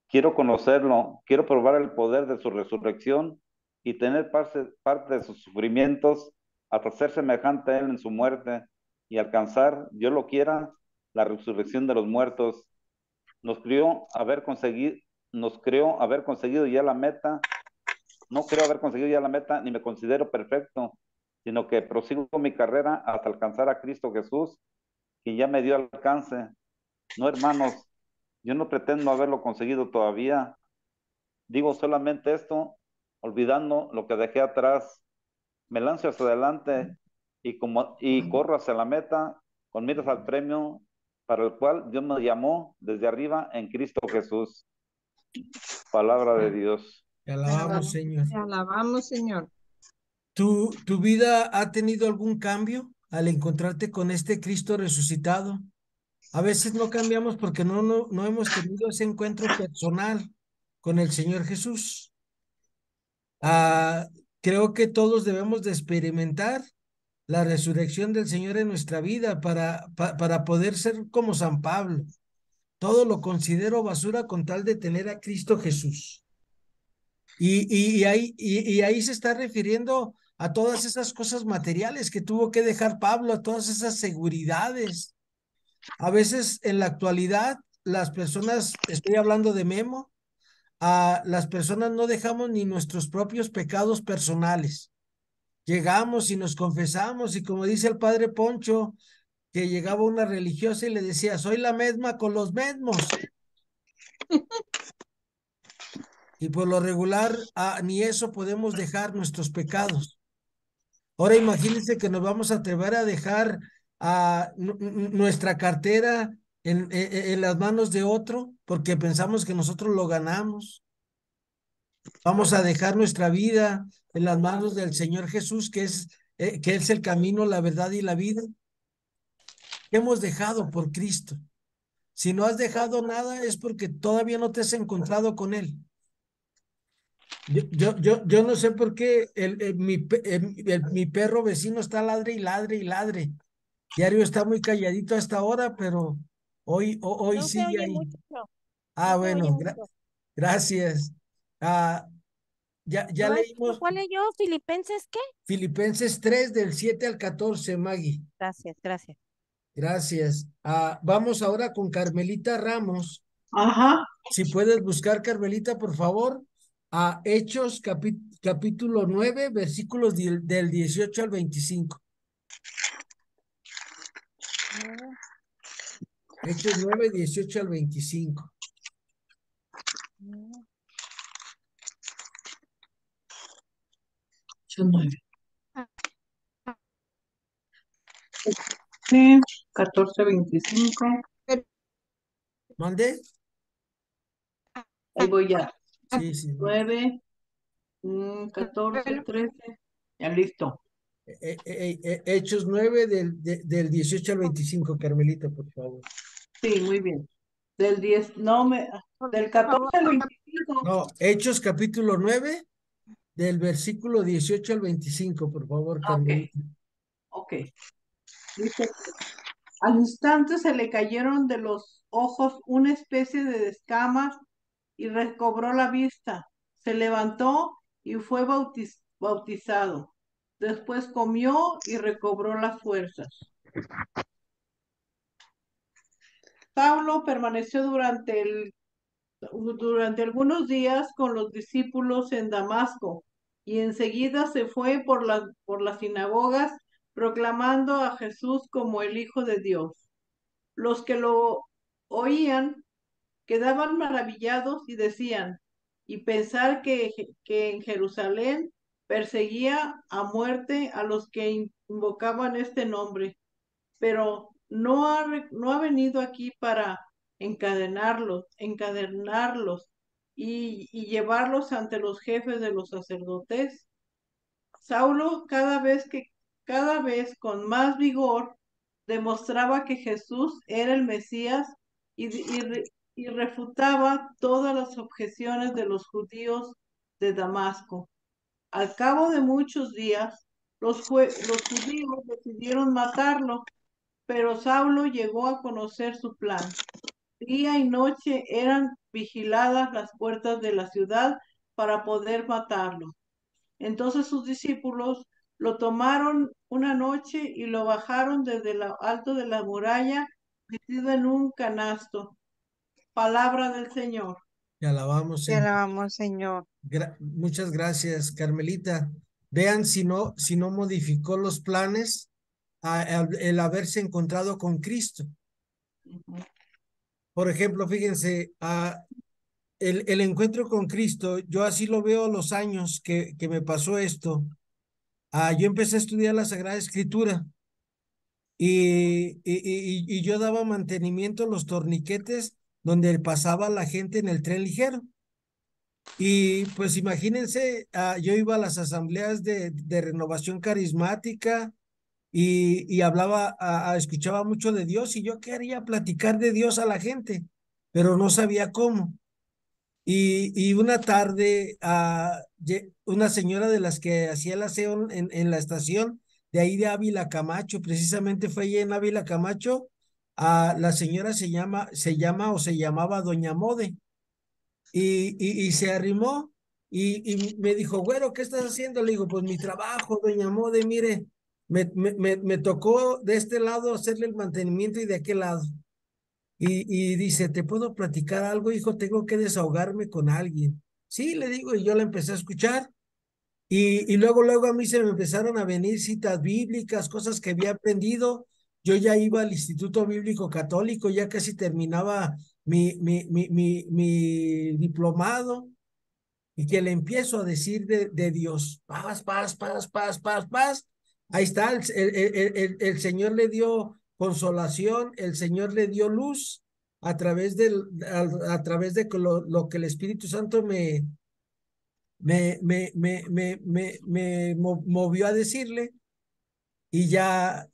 Quiero conocerlo, quiero probar el poder de su resurrección y tener parte de sus sufrimientos hasta ser semejante a Él en su muerte y alcanzar, Dios lo quiera, la resurrección de los muertos. Nos creó haber conseguido ya la meta. No creo haber conseguido ya la meta, ni me considero perfecto, sino que prosigo mi carrera hasta alcanzar a Cristo Jesús, quien ya me dio alcance. No, hermanos, yo no pretendo haberlo conseguido todavía. Digo solamente esto, olvidando lo que dejé atrás. Me lanzo hacia adelante y corro hacia la meta con miras al premio para el cual Dios me llamó desde arriba en Cristo Jesús. Palabra de Dios. Te Te alabamos, alabamos, Señor. te alabamos, Señor. ¿Tu vida ha tenido algún cambio al encontrarte con este Cristo resucitado? A veces no cambiamos porque no hemos tenido ese encuentro personal con el Señor Jesús. Ah, Creo que todos debemos de experimentar la resurrección del Señor en nuestra vida para poder ser como San Pablo. Todo lo considero basura con tal de tener a Cristo Jesús. Y ahí se está refiriendo a todas esas cosas materiales que tuvo que dejar Pablo, a todas esas seguridades. A veces en la actualidad, las personas, estoy hablando de Memo, a las personas no dejamos ni nuestros propios pecados personales. Llegamos y nos confesamos y como dice el padre Poncho, que llegaba una religiosa y le decía, soy la misma con los mismos. Y por lo regular, ni eso podemos dejar nuestros pecados. Ahora imagínense que nos vamos a atrever a dejar nuestra cartera en las manos de otro porque pensamos que nosotros lo ganamos. Vamos a dejar nuestra vida en las manos del Señor Jesús, que es el camino, la verdad y la vida. ¿Qué hemos dejado por Cristo? Si no has dejado nada es porque todavía no te has encontrado con Él. Yo no sé por qué mi perro vecino está ladre y ladre y ladre. Diario está muy calladito hasta ahora, pero hoy No se sigue oye ahí. mucho, no se oye Bueno, mucho. gracias. Ah, ya Maestro, leímos ¿cuál leyó? ¿Filipenses qué? Filipenses 3 del 7 al 14, Maggie. Gracias, gracias. Gracias. Vamos ahora con Carmelita Ramos. Ajá. Si puedes buscar, Carmelita, por favor, a Hechos capítulo 9, versículos del 18 al 25. Hechos 9, 18 al 25. Son 9. Sí, 14, 25. ¿Mande? Ahí voy ya. Sí, sí. 9, 14, 13. Ya listo. Hechos 9 del 18 al 25, Carmelita, por favor. Sí, muy bien. Del 10, no del 14 al 25. No, Hechos capítulo 9, del versículo 18 al 25, por favor, Carmelita. Ok. Dice, al instante se le cayeron de los ojos una especie de escamas y recobró la vista. Se levantó y fue bautizado. Después comió y recobró las fuerzas. Pablo permaneció durante algunos días con los discípulos en Damasco y enseguida se fue por las sinagogas proclamando a Jesús como el Hijo de Dios. Los que lo oían quedaban maravillados y decían, y pensar que en Jerusalén perseguía a muerte a los que invocaban este nombre, pero no ha venido aquí para encadenarlos y llevarlos ante los jefes de los sacerdotes. Saulo cada vez con más vigor demostraba que Jesús era el Mesías y refutaba todas las objeciones de los judíos de Damasco. Al cabo de muchos días, los judíos decidieron matarlo, pero Saulo llegó a conocer su plan. Día y noche eran vigiladas las puertas de la ciudad para poder matarlo. Entonces sus discípulos lo tomaron una noche y lo bajaron desde lo alto de la muralla, metido en un canasto. Palabra del Señor. Te alabamos, Te Señor. alabamos, Señor. Muchas gracias, Carmelita. Vean si no modificó los planes el haberse encontrado con Cristo. Por ejemplo, fíjense, el encuentro con Cristo, yo así lo veo los años que me pasó esto. Yo empecé a estudiar la Sagrada Escritura y yo daba mantenimiento a los torniquetes donde pasaba la gente en el tren ligero. Y pues imagínense, yo iba a las asambleas de renovación carismática y hablaba, escuchaba mucho de Dios y yo quería platicar de Dios a la gente, pero no sabía cómo. Y una tarde, una señora de las que hacía el aseo en la estación de ahí de Ávila Camacho, precisamente fue allí en Ávila Camacho, la señora se llamaba Doña Mode y se arrimó y me dijo, güero, ¿qué estás haciendo? Le digo, pues mi trabajo, Doña Mode, mire, me tocó de este lado hacerle el mantenimiento y de aquel lado. Y dice, ¿te puedo platicar algo, hijo? Tengo que desahogarme con alguien. Sí, le digo, y yo la empecé a escuchar. Y luego a mí se me empezaron a venir citas bíblicas, cosas que había aprendido. yo ya iba al Instituto Bíblico Católico, ya casi terminaba mi diplomado, y que le empiezo a decir de Dios, paz, paz, paz, paz, paz, paz. Ahí está, el Señor le dio consolación, el Señor le dio luz a través de lo que el Espíritu Santo me movió a decirle, y ya,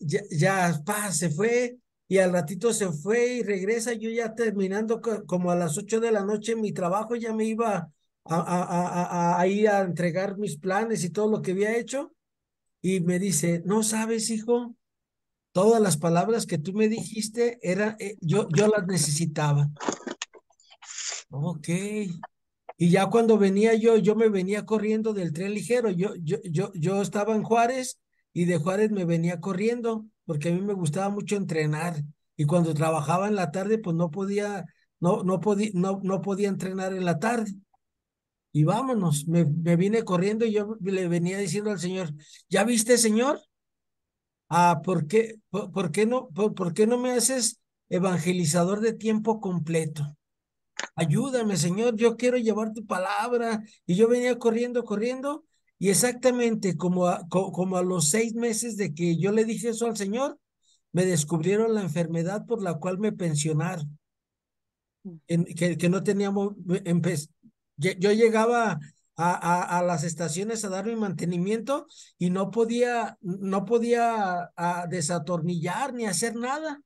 se fue, y al ratito se fue y regresa. Yo ya terminando como a las 8 de la noche en mi trabajo, ya me iba a ir a entregar mis planes y todo lo que había hecho, y me dice, no sabes, hijo, todas las palabras que tú me dijiste eran, yo las necesitaba. Ok. Y ya cuando venía yo me venía corriendo del tren ligero. Yo estaba en Juárez, y de Juárez me venía corriendo porque a mí me gustaba mucho entrenar. Y cuando trabajaba en la tarde, pues no podía entrenar en la tarde. Y vámonos, me vine corriendo, y yo le venía diciendo al Señor, ¿ya viste, Señor? ¿Por qué no me haces evangelizador de tiempo completo? Ayúdame, Señor, yo quiero llevar tu palabra. Y yo venía corriendo, corriendo, y exactamente como a los 6 meses de que yo le dije eso al Señor, me descubrieron la enfermedad por la cual me pensionaron, que no teníamos. Yo llegaba a las estaciones a dar mi mantenimiento, y no podía desatornillar ni hacer nada.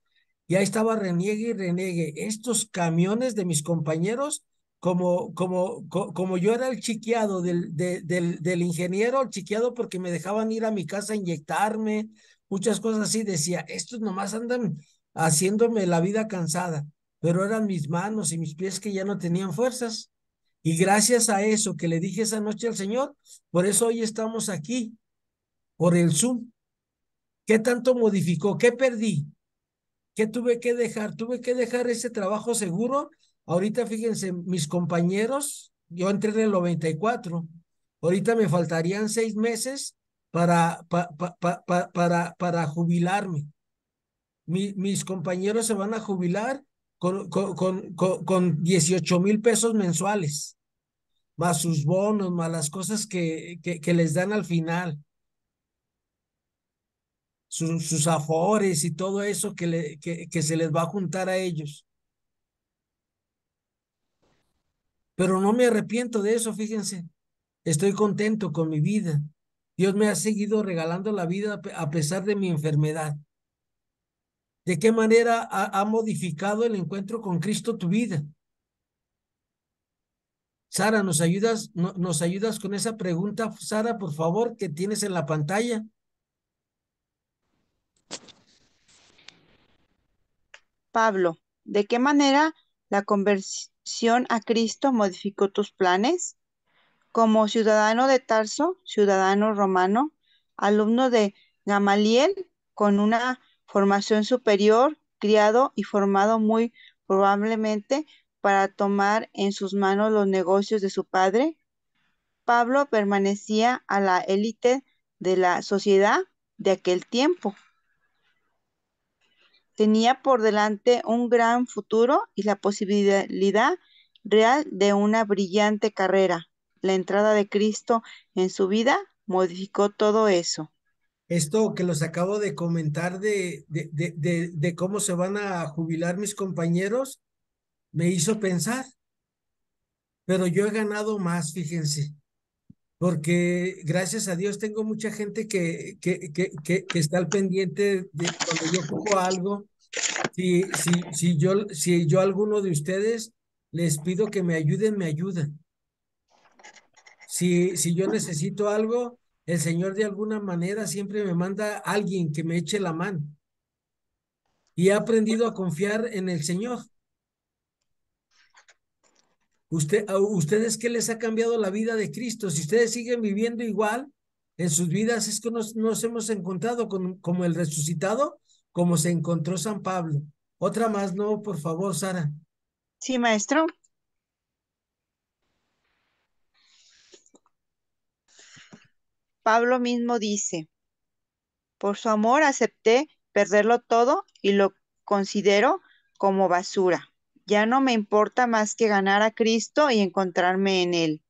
Y ahí estaba reniegue y reniegue. Estos camiones de mis compañeros, como yo era el chiqueado del ingeniero, el chiqueado porque me dejaban ir a mi casa a inyectarme, muchas cosas así, decía, estos nomás andan haciéndome la vida cansada, pero eran mis manos y mis pies que ya no tenían fuerzas. Y gracias a eso que le dije esa noche al Señor, por eso hoy estamos aquí, por el Zoom. ¿Qué tanto modificó? ¿Qué perdí? ¿Qué tuve que dejar? Tuve que dejar ese trabajo seguro. Ahorita fíjense, mis compañeros, yo entré en el 94. Ahorita me faltarían 6 meses para jubilarme. Mis compañeros se van a jubilar con 18,000 pesos mensuales, más sus bonos, más las cosas que les dan al final, sus afores y todo eso que se les va a juntar a ellos. Pero no me arrepiento de eso, fíjense. Estoy contento con mi vida. Dios me ha seguido regalando la vida a pesar de mi enfermedad. ¿De qué manera ha modificado el encuentro con Cristo tu vida? Sara, nos ayudas con esa pregunta, Sara, por favor, que tienes en la pantalla? Pablo, ¿de qué manera la conversión a Cristo modificó tus planes? Como ciudadano de Tarso, ciudadano romano, alumno de Gamaliel, con una formación superior, criado y formado muy probablemente para tomar en sus manos los negocios de su padre, Pablo permanecía a la élite de la sociedad de aquel tiempo. Tenía por delante un gran futuro y la posibilidad real de una brillante carrera. La entrada de Cristo en su vida modificó todo eso. Esto que los acabo de comentar de cómo se van a jubilar mis compañeros, me hizo pensar, pero yo he ganado más, fíjense, porque gracias a Dios tengo mucha gente que está al pendiente de cuando yo ocupo algo. Si yo a alguno de ustedes les pido que me ayuden, me ayudan. Si yo necesito algo, el Señor de alguna manera siempre me manda a alguien que me eche la mano. Y he aprendido a confiar en el Señor. ¿A ustedes qué les ha cambiado la vida de Cristo? Si ustedes siguen viviendo igual en sus vidas, es que nos hemos encontrado como el resucitado, como se encontró San Pablo. Otra más, no, por favor, Sara. Sí, maestro. Pablo mismo dice, por su amor acepté perderlo todo y lo considero como basura. Ya no me importa más que ganar a Cristo y encontrarme en Él.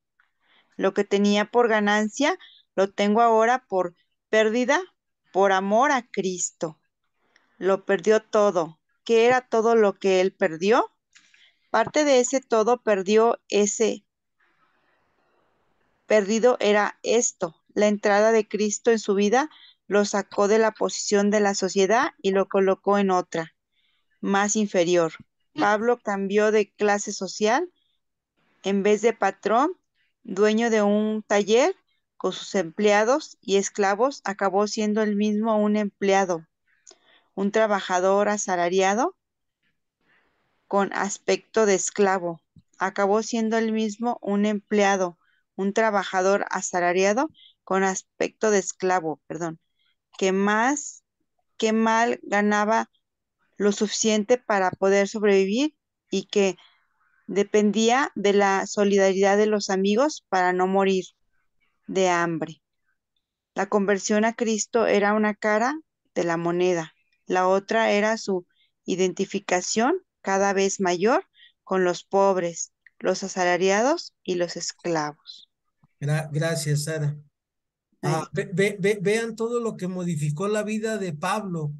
Lo que tenía por ganancia, lo tengo ahora por pérdida, por amor a Cristo. Lo perdió todo. ¿Qué era todo lo que Él perdió? Parte de ese todo perdió ese perdido era esto. La entrada de Cristo en su vida lo sacó de la posición de la sociedad y lo colocó en otra, más inferior. Pablo cambió de clase social. En vez de patrón, dueño de un taller, con sus empleados y esclavos, acabó siendo él mismo un empleado, un trabajador asalariado con aspecto de esclavo. Acabó siendo él mismo un empleado, un trabajador asalariado con aspecto de esclavo, perdón, que más que mal ganaba lo suficiente para poder sobrevivir y que dependía de la solidaridad de los amigos para no morir de hambre. La conversión a Cristo era una cara de la moneda, la otra era su identificación cada vez mayor con los pobres, los asalariados y los esclavos. Gracias, Sara. Ahí. Vean todo lo que modificó la vida de Pablo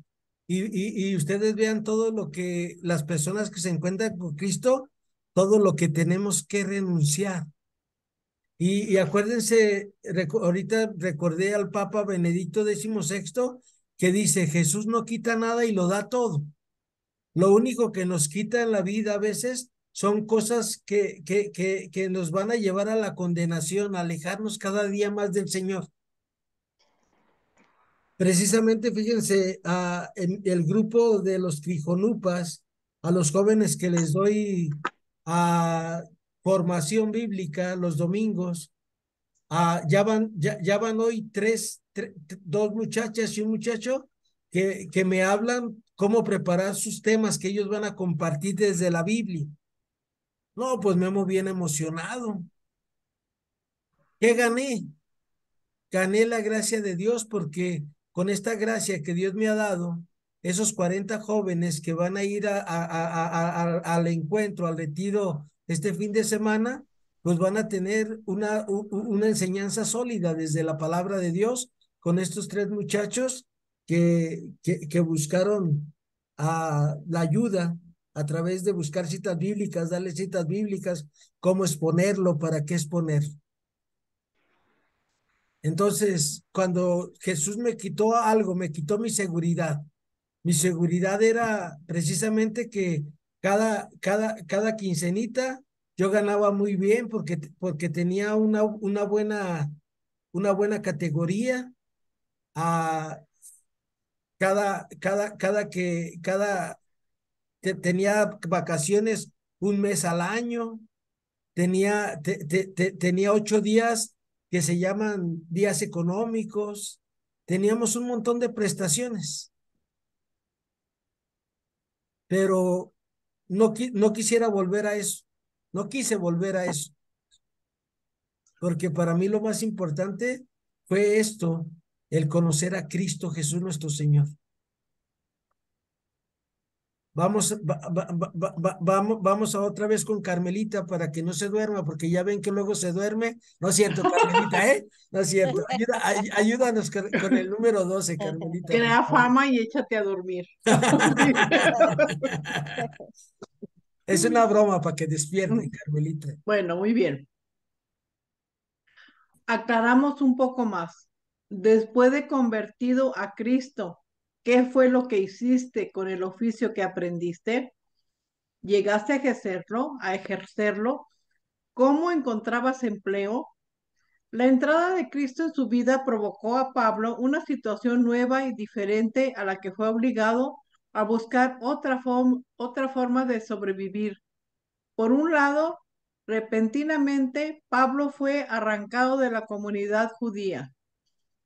y ustedes vean todo lo que las personas que se encuentran con Cristo, todo lo que tenemos que renunciar. Y acuérdense, ahorita recordé al Papa Benedicto XVI que dice, Jesús no quita nada y lo da todo. Lo único que nos quita en la vida a veces son cosas que nos van a llevar a la condenación, a alejarnos cada día más del Señor. Precisamente, fíjense, en el grupo de los Trijonupas, a los jóvenes que les doy formación bíblica los domingos, ya van hoy dos muchachas y un muchacho que me hablan cómo preparar sus temas que ellos van a compartir desde la Biblia. No, pues me hemos bien emocionado. ¿Qué gané? Gané la gracia de Dios porque con esta gracia que Dios me ha dado, esos 40 jóvenes que van a ir al encuentro, al retiro este fin de semana, pues van a tener una enseñanza sólida desde la palabra de Dios con estos tres muchachos que buscaron la ayuda a través de buscar citas bíblicas, darle citas bíblicas, cómo exponerlo, para qué exponer. Entonces, cuando Jesús me quitó algo, me quitó mi seguridad. Mi seguridad era precisamente que cada quincenita yo ganaba muy bien porque tenía una buena categoría. A tenía vacaciones un mes al año. Tenía 8 días que se llaman días económicos. Teníamos un montón de prestaciones, pero no quisiera volver a eso. No quise volver a eso, porque para mí lo más importante fue esto, el conocer a Cristo Jesús nuestro Señor. Vamos a otra vez con Carmelita para que no se duerma, porque ya ven que luego se duerme. No es cierto, Carmelita, ¿eh? No es cierto. Ayúdanos con el número 12, Carmelita, por Crea favor. fama y échate a dormir. Es una broma para que despierte, Carmelita. Bueno, muy bien. Aclaramos un poco más. Después de convertido a Cristo, ¿qué fue lo que hiciste con el oficio que aprendiste? ¿Llegaste a ejercerlo? ¿Cómo encontrabas empleo? La entrada de Cristo en su vida provocó a Pablo una situación nueva y diferente a la que fue obligado a buscar otra forma de sobrevivir. Por un lado, repentinamente, Pablo fue arrancado de la comunidad judía.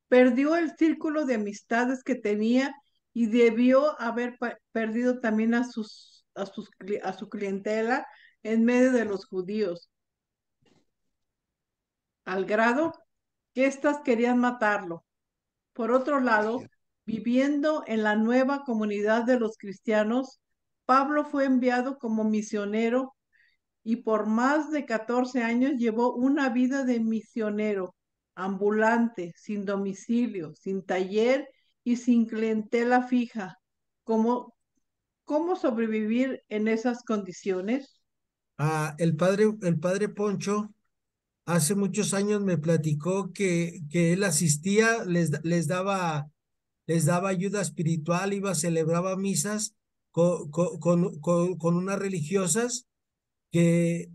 Perdió el círculo de amistades que tenía y debió haber perdido también a su clientela en medio de los judíos, al grado que éstas querían matarlo. Por otro lado, Viviendo en la nueva comunidad de los cristianos, Pablo fue enviado como misionero y por más de 14 años llevó una vida de misionero, ambulante, sin domicilio, sin taller y sin clientela fija. ¿Cómo, cómo sobrevivir en esas condiciones? El padre Poncho hace muchos años me platicó que él asistía, les daba ayuda espiritual, celebraba misas con unas religiosas que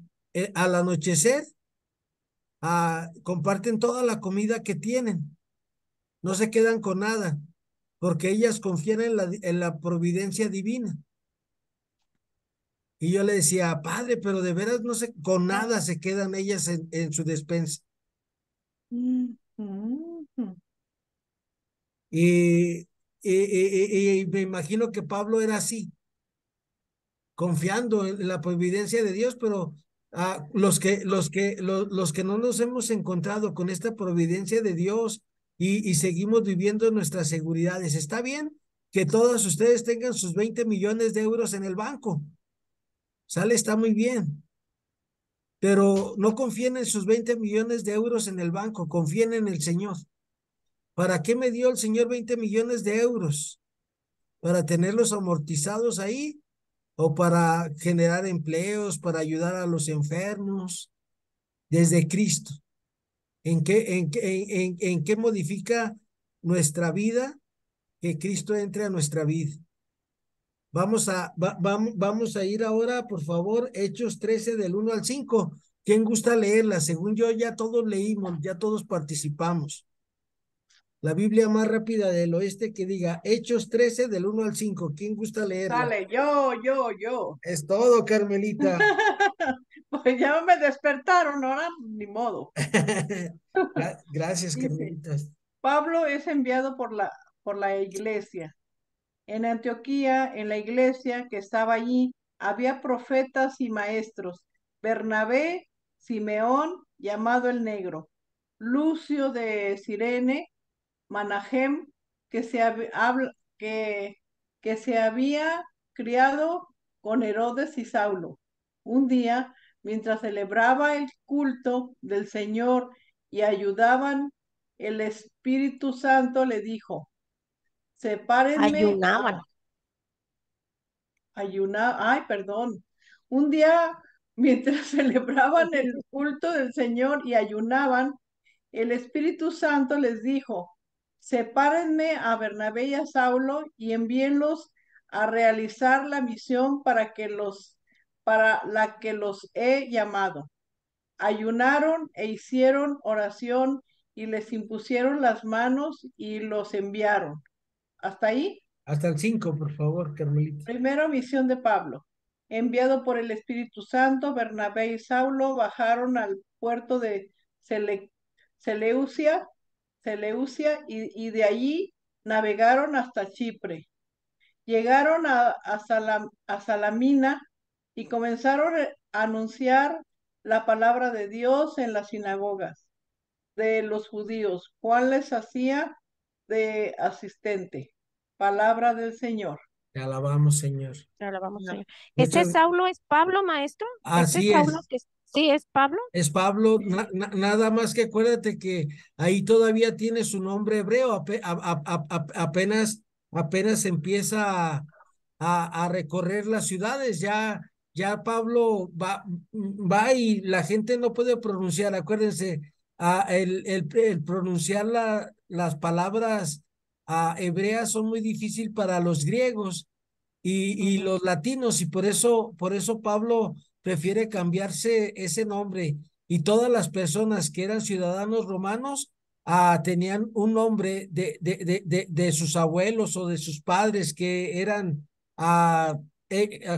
al anochecer comparten toda la comida que tienen, no se quedan con nada, porque ellas confían en la providencia divina. Y yo le decía, padre, pero de veras no se, con nada se quedan ellas en su despensa. Y, y me imagino que Pablo era así, confiando en la providencia de Dios, pero los que no nos hemos encontrado con esta providencia de Dios y seguimos viviendo nuestras seguridades, está bien que todos ustedes tengan sus 20 millones de euros en el banco, sale, está muy bien, pero no confíen en sus 20 millones de euros en el banco, confíen en el Señor. ¿Para qué me dio el Señor 20 millones de euros? ¿Para tenerlos amortizados ahí? ¿O para generar empleos, para ayudar a los enfermos? Desde Cristo. ¿En qué modifica nuestra vida que Cristo entre a nuestra vida? Vamos a ir ahora, por favor, Hechos 13 del 1 al 5. ¿Quién gusta leerla? Según yo, ya todos leímos, ya todos participamos. La Biblia más rápida del oeste que diga Hechos 13 del 1 al 5. ¿Quién gusta leerla? Sale, yo. Es todo, Carmelita. Pues ya me despertaron, ahora ni modo. Gracias, Dice, Carmelita. Pablo es enviado por la iglesia. En Antioquía, en la iglesia que estaba allí, había profetas y maestros. Bernabé, Simeón, llamado el Negro, Lucio de Cirene, Manahem, que que se había criado con Herodes y Saulo. Un día, mientras celebraba el culto del Señor y ayudaban, el Espíritu Santo le dijo, sepárenme Ayunaban. ay, perdón. Un día, mientras celebraban el culto del Señor y ayunaban, el Espíritu Santo les dijo, sepárenme a Bernabé y a Saulo y envíenlos a realizar la misión para la que los he llamado. Ayunaron e hicieron oración y les impusieron las manos y los enviaron. ¿Hasta ahí? Hasta el 5, por favor, Carmelita. Primero, misión de Pablo. Enviado por el Espíritu Santo, Bernabé y Saulo bajaron al puerto de Seleucia, y de allí navegaron hasta Chipre. Llegaron a Salamina y comenzaron a anunciar la palabra de Dios en las sinagogas de los judíos. Juan les hacía de asistente. Palabra del Señor. Te alabamos, Señor. Alabamos, Señor. ¿Ese Muchas, Saulo es Pablo, maestro? ¿Ese así Saulo es. que sí es Pablo? Es Pablo, nada más que acuérdate que ahí todavía tiene su nombre hebreo, apenas empieza a recorrer las ciudades, ya Pablo va y la gente no puede pronunciar, acuérdense, el pronunciar las palabras hebreas son muy difícil para los griegos y los latinos, y por eso Pablo prefiere cambiarse ese nombre. Y todas las personas que eran ciudadanos romanos tenían un nombre de sus abuelos o de sus padres que eran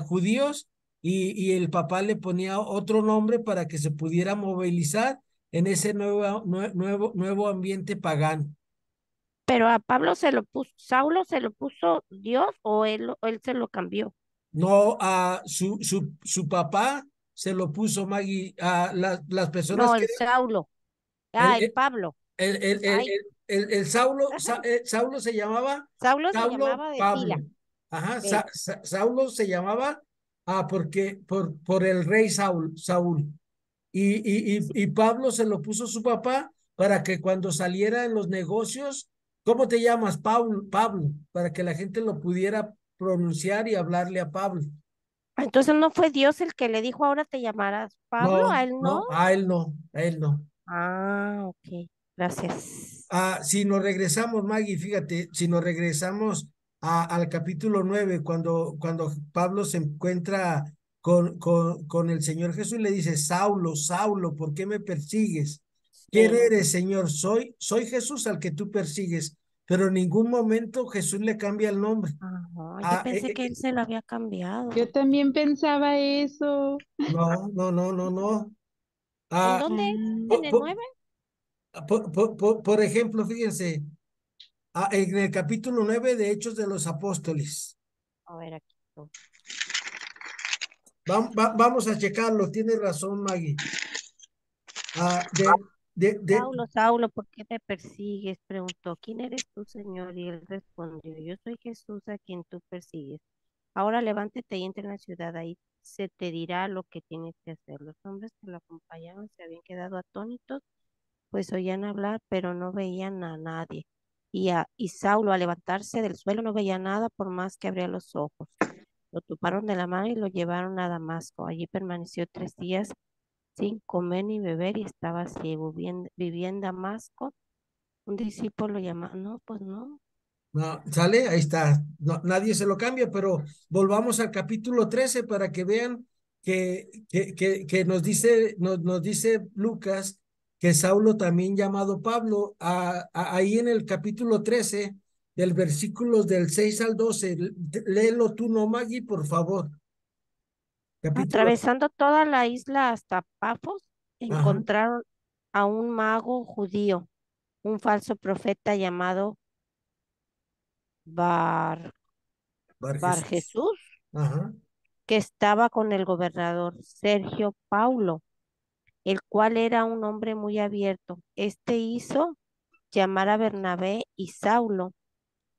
judíos, y el papá le ponía otro nombre para que se pudiera movilizar en ese nuevo ambiente pagano. Pero a Pablo se lo puso, Saulo se lo puso Dios o él se lo cambió. No, su papá se lo puso, Maggie, a las personas No, que el Saulo. el, Ah, el Pablo. el, el, el, Ay, el Saulo se llamaba Saulo se Saulo llamaba de Pablo. pila. Ajá, Ok. Saulo se llamaba porque por el rey Saúl. Y Pablo se lo puso su papá para que cuando saliera en los negocios, ¿cómo te llamas? Pablo, para que la gente lo pudiera pronunciar y hablarle a Pablo. Entonces no fue Dios el que le dijo, ahora te llamarás Pablo, No, a él no. no, a él no, a él no. Ah, ok. Gracias. Si nos regresamos, Maggie, fíjate, si nos regresamos al capítulo 9, cuando Pablo se encuentra con el Señor Jesús, le dice, Saulo, Saulo, ¿por qué me persigues? ¿Quién Sí. eres, Señor? Soy Jesús al que tú persigues, pero en ningún momento Jesús le cambia el nombre. Ajá, yo Ah, pensé que él se lo había cambiado. Yo también pensaba eso. no, no, no, no, no. ¿En Ah, dónde es? ¿En po- el po- 9? por ejemplo, fíjense, en el capítulo 9 de Hechos de los Apóstoles. A ver, aquí. Vamos a checarlo, tiene razón, Maggie. Ah, Saulo, Saulo, ¿por qué me persigues? Preguntó, ¿quién eres tú, Señor? Y él respondió, yo soy Jesús a quien tú persigues. Ahora levántate y entra en la ciudad, ahí se te dirá lo que tienes que hacer. Los hombres que lo acompañaban se habían quedado atónitos, pues oían hablar, pero no veían a nadie. Y Saulo, al levantarse del suelo, no veía nada por más que abría los ojos. Lo toparon de la mano y lo llevaron a Damasco. Allí permaneció 3 días sin comer ni beber y estaba ciego. Vivía en Damasco. Un discípulo lo llama, no, pues no. no, ¿sale? Ahí está. No, nadie se lo cambia, pero volvamos al capítulo 13 para que vean que nos dice Lucas que Saulo, también llamado Pablo, ahí en el capítulo 13, del versículos del 6 al 12, léelo tú, no, Maggie, por favor. Capítulo, Atravesando toda la isla hasta Pafos, ajá, encontraron a un mago judío, un falso profeta llamado Bar, Bar Bar Jesús. Jesús, Ajá. que estaba con el gobernador Sergio Paulo, el cual era un hombre muy abierto. Este hizo llamar a Bernabé y Saulo,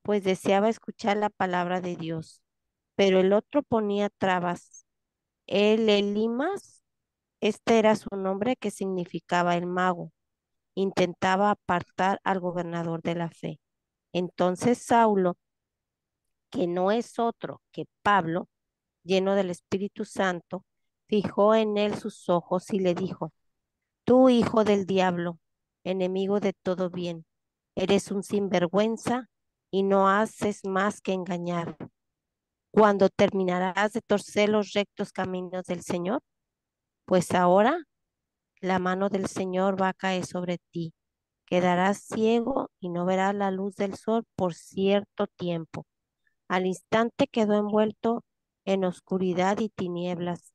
pues deseaba escuchar la palabra de Dios. Pero el otro ponía trabas. El Elimas, este era su nombre que significaba el mago, intentaba apartar al gobernador de la fe. Entonces Saulo, que no es otro que Pablo, lleno del Espíritu Santo, fijó en él sus ojos y le dijo, tú hijo del diablo, enemigo de todo bien, eres un sinvergüenza y no haces más que engañar. ¿Cuándo terminarás de torcer los rectos caminos del Señor? Pues ahora la mano del Señor va a caer sobre ti. Quedarás ciego y no verás la luz del sol por cierto tiempo. Al instante quedó envuelto en oscuridad y tinieblas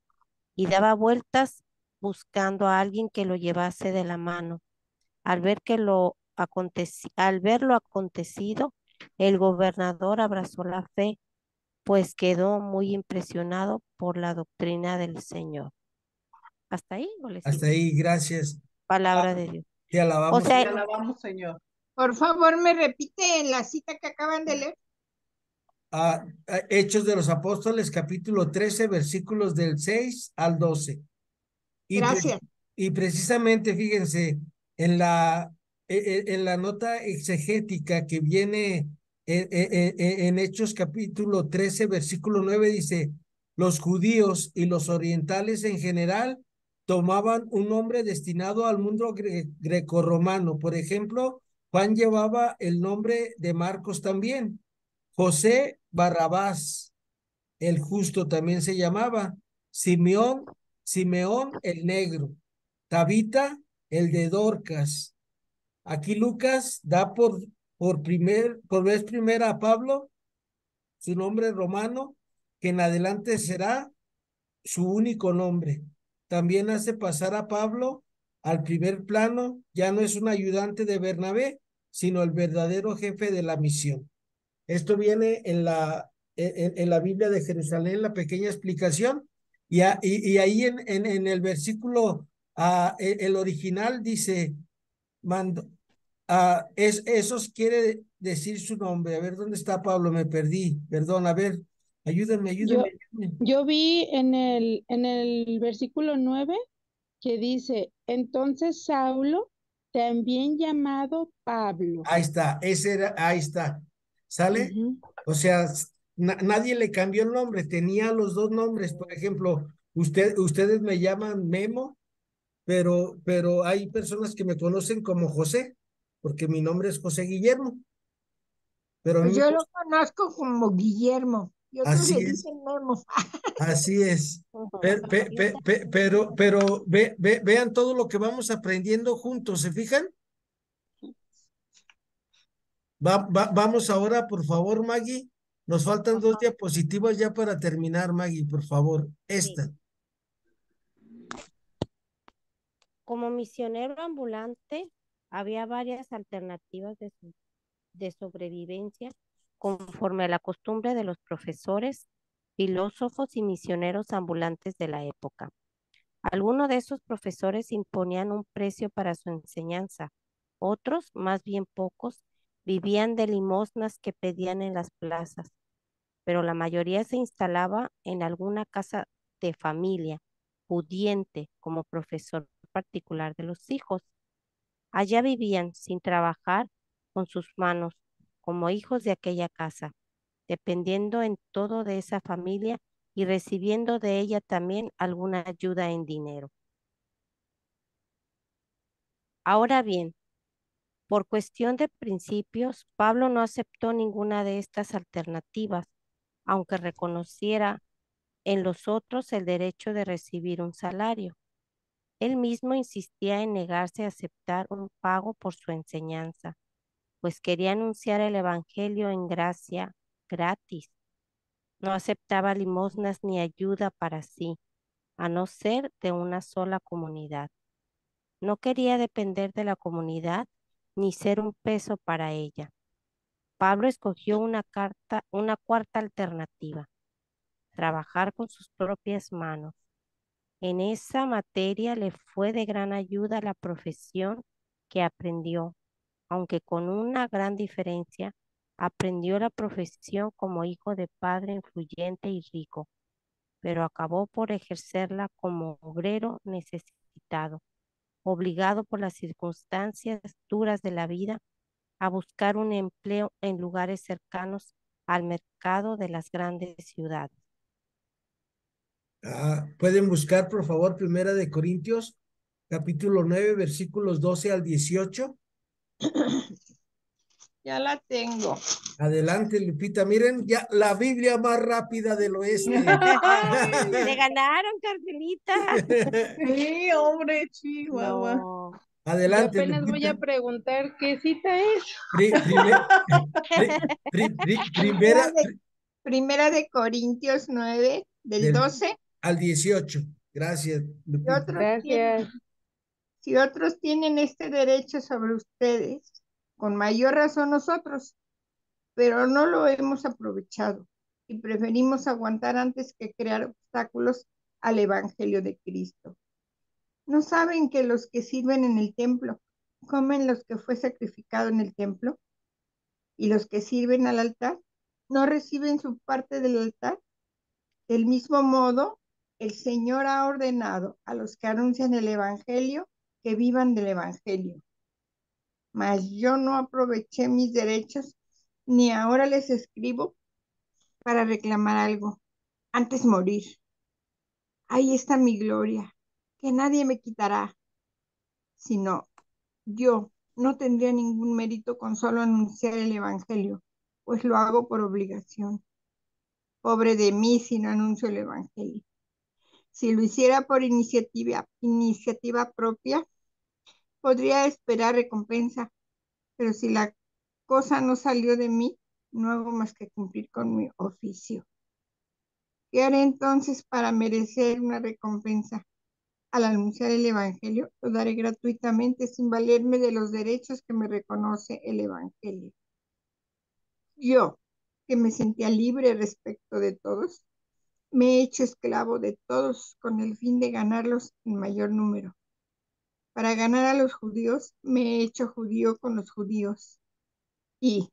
y daba vueltas buscando a alguien que lo llevase de la mano. Al ver lo acontecido, el gobernador abrazó la fe, pues quedó muy impresionado por la doctrina del Señor. Hasta ahí no le Hasta sigo. ahí, gracias. Palabra de Dios. Te O alabamos. sea, Te alabamos, Señor. Por favor, me repite la cita que acaban de leer. Hechos de los Apóstoles, capítulo 13, versículos del 6 al 12. Y, Gracias. y precisamente, fíjense, en la nota exegética que viene en Hechos capítulo 13, versículo 9, dice, los judíos y los orientales en general tomaban un nombre destinado al mundo grecorromano. Por ejemplo, Juan llevaba el nombre de Marcos también. José Barrabás, el justo también se llamaba. Simeón el negro. Tabita el de Dorcas. Aquí Lucas da por vez primera a Pablo su nombre romano, que en adelante será su único nombre. También hace pasar a Pablo al primer plano, ya no es un ayudante de Bernabé, sino el verdadero jefe de la misión. Esto viene en la Biblia de Jerusalén, la pequeña explicación, y ahí en el versículo, el original dice, mandó, Esos quiere decir su nombre. A ver, ¿dónde está Pablo? Me perdí. Perdón, a ver, ayúdenme, ayúdenme. Yo, yo vi en el versículo 9 que dice, entonces Saulo, también llamado Pablo. Ahí está, ese era, ahí está. ¿Sale? Ujú. O sea, nadie le cambió el nombre, tenía los dos nombres. Por ejemplo, ustedes me llaman Memo, pero hay personas que me conocen como José, porque mi nombre es José Guillermo. Pero a mí Pues me yo lo gusta. conozco como Guillermo y otros Así le es, dicen Memo. así es. Yo Vean todo lo que vamos aprendiendo juntos, ¿se fijan? Vamos ahora, por favor, Maggie. Nos faltan dos diapositivas ya para terminar, Maggie, por favor. sí. Esta. Como misionero ambulante, había varias alternativas de sobrevivencia conforme a la costumbre de los profesores, filósofos y misioneros ambulantes de la época. Algunos de esos profesores imponían un precio para su enseñanza. Otros, más bien pocos, vivían de limosnas que pedían en las plazas, pero la mayoría se instalaba en alguna casa de familia, pudiente como profesor particular de los hijos. Allá vivían sin trabajar con sus manos, como hijos de aquella casa, dependiendo en todo de esa familia y recibiendo de ella también alguna ayuda en dinero. Ahora bien, por cuestión de principios, Pablo no aceptó ninguna de estas alternativas, aunque reconociera en los otros el derecho de recibir un salario. Él mismo insistía en negarse a aceptar un pago por su enseñanza, pues quería anunciar el Evangelio en gracia gratis. No aceptaba limosnas ni ayuda para sí, a no ser de una sola comunidad. No quería depender de la comunidad ni ser un peso para ella. Pablo escogió una cuarta alternativa, trabajar con sus propias manos. En esa materia le fue de gran ayuda la profesión que aprendió, aunque con una gran diferencia, aprendió la profesión como hijo de padre influyente y rico, pero acabó por ejercerla como obrero necesitado, obligado por las circunstancias duras de la vida a buscar un empleo en lugares cercanos al mercado de las grandes ciudades. Pueden buscar, por favor, Primera de Corintios, capítulo 9, versículos 12 al 18. Ya la tengo. Adelante, Lupita. Miren, ya la Biblia más rápida del oeste. Le ganaron, Carmelita. Sí, hombre, Chihuahua. No. Yo Adelante, apenas voy Lupita. a preguntar qué cita es. Primera Primera de Corintios 9, del del 12. al 18. Gracias, Y Lupita. Gracias. Si otros tienen este derecho sobre ustedes, con mayor razón nosotros, pero no lo hemos aprovechado y preferimos aguantar antes que crear obstáculos al Evangelio de Cristo. ¿No saben que los que sirven en el templo comen los que fue sacrificado en el templo? Y los que sirven al altar no reciben su parte del altar. Del mismo modo, el Señor ha ordenado a los que anuncian el Evangelio que vivan del Evangelio. Mas yo no aproveché mis derechos, ni ahora les escribo para reclamar algo, antes morir. Ahí está mi gloria, que nadie me quitará, sino yo no tendría ningún mérito con solo anunciar el Evangelio, pues lo hago por obligación. Pobre de mí si no anuncio el Evangelio. Si lo hiciera por iniciativa propia, podría esperar recompensa, pero si la cosa no salió de mí, no hago más que cumplir con mi oficio. ¿Qué haré entonces para merecer una recompensa? Al anunciar el Evangelio, lo daré gratuitamente sin valerme de los derechos que me reconoce el Evangelio. Yo, que me sentía libre respecto de todos, me he hecho esclavo de todos con el fin de ganarlos en mayor número, Para ganar a los judíos me he hecho judío con los judíos. ¿Y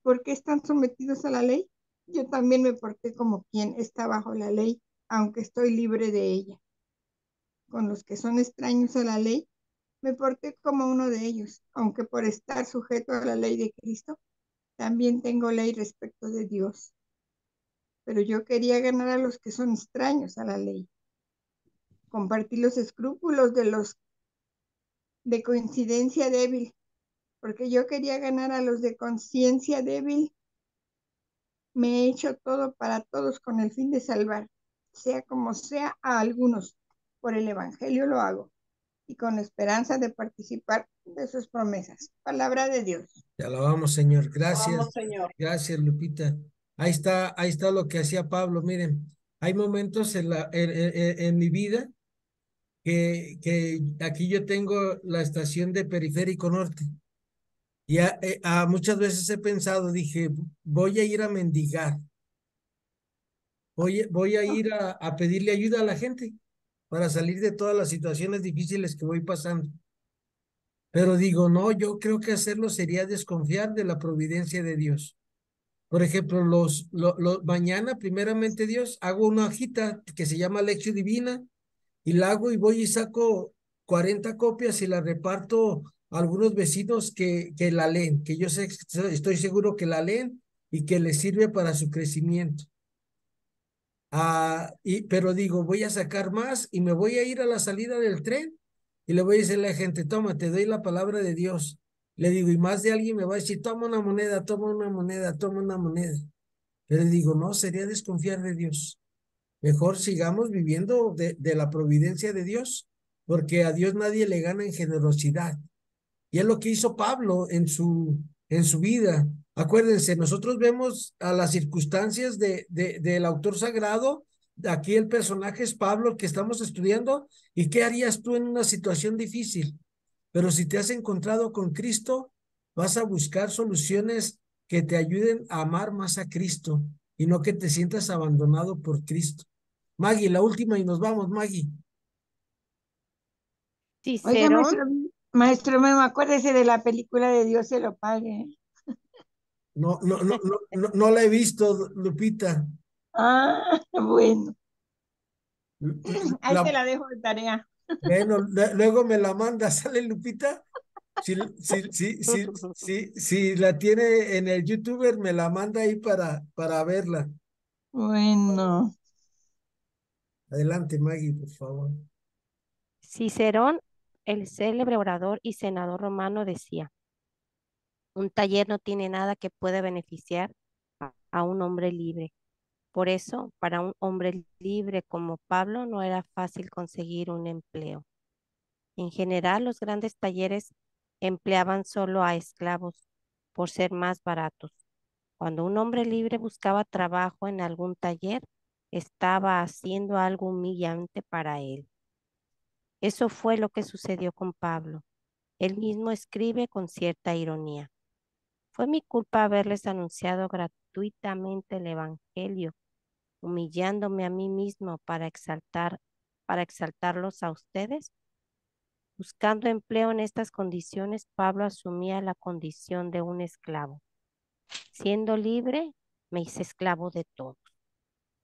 por qué están sometidos a la ley? Yo también me porté como quien está bajo la ley, aunque estoy libre de ella. Con los que son extraños a la ley, me porté como uno de ellos, aunque por estar sujeto a la ley de Cristo, también tengo ley respecto de Dios. Pero yo quería ganar a los que son extraños a la ley. Compartí los escrúpulos de los de coincidencia débil, porque yo quería ganar a los de conciencia débil. Me he hecho todo para todos con el fin de salvar, sea como sea, a algunos. Por el Evangelio lo hago, y con la esperanza de participar de sus promesas. Palabra de Dios. Te alabamos, Señor. Vamos, Gracias. Señor. Gracias, Lupita. Ahí está lo que hacía Pablo. Miren, hay momentos en mi vida que aquí yo tengo la estación de Periférico Norte. Y muchas veces he pensado, dije, voy a ir a mendigar, voy a ir a pedirle ayuda a la gente para salir de todas las situaciones difíciles que voy pasando. Pero digo, no, yo creo que hacerlo sería desconfiar de la providencia de Dios. Por ejemplo, mañana, primeramente Dios, hago una hojita que se llama Lección Divina y la hago y voy y saco 40 copias y la reparto a algunos vecinos que la leen, que yo sé, estoy seguro que la leen y que les sirve para su crecimiento. Pero digo, voy a sacar más y me voy a ir a la salida del tren y le voy a decirle a la gente, toma, te doy la palabra de Dios. Le digo, y más de alguien me va a decir, toma una moneda, toma una moneda, toma una moneda. Pero le digo, no, sería desconfiar de Dios. Mejor sigamos viviendo de la providencia de Dios, porque a Dios nadie le gana en generosidad. Y es lo que hizo Pablo en su vida. Acuérdense, nosotros vemos a las circunstancias del autor sagrado. Aquí el personaje es Pablo, el que estamos estudiando. ¿Y qué harías tú en una situación difícil? Pero si te has encontrado con Cristo, vas a buscar soluciones que te ayuden a amar más a Cristo y no que te sientas abandonado por Cristo. Maggie, la última y nos vamos, Maggie. Oiga, Cicerón, maestro Memo, acuérdese de la película de Dios se lo pague. No la he visto, Lupita. Ah, bueno, ahí te La, la dejo de tarea. bueno, luego me la manda, ¿sale, Lupita? Si la tiene en el YouTuber, me la manda ahí para verla. Bueno, Adelante, Maggie, por favor. Cicerón, el célebre orador y senador romano, decía, un taller no tiene nada que pueda beneficiar a un hombre libre. Por eso, para un hombre libre como Pablo no era fácil conseguir un empleo. En general, los grandes talleres empleaban solo a esclavos por ser más baratos. Cuando un hombre libre buscaba trabajo en algún taller, estaba haciendo algo humillante para él. Eso fue lo que sucedió con Pablo. Él mismo escribe con cierta ironía. Fue mi culpa haberles anunciado gratuitamente el Evangelio, humillándome a mí mismo para exaltarlos a ustedes. Buscando empleo en estas condiciones, Pablo asumía la condición de un esclavo. Siendo libre, me hice esclavo de todo.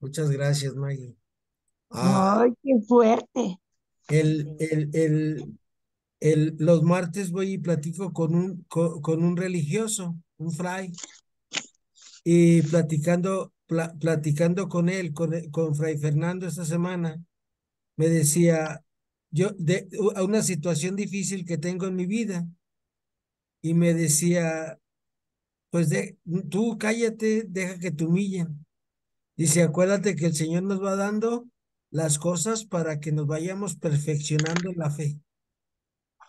Muchas gracias, Maggie. ay, qué fuerte. El, el, el, los martes voy y platico con un religioso, un fray, y platicando con él, con Fray Fernando esta semana, me decía, a una situación difícil que tengo en mi vida, y me decía, pues tú cállate, deja que te humillen. Dice, acuérdate que el Señor nos va dando las cosas para que nos vayamos perfeccionando en la fe.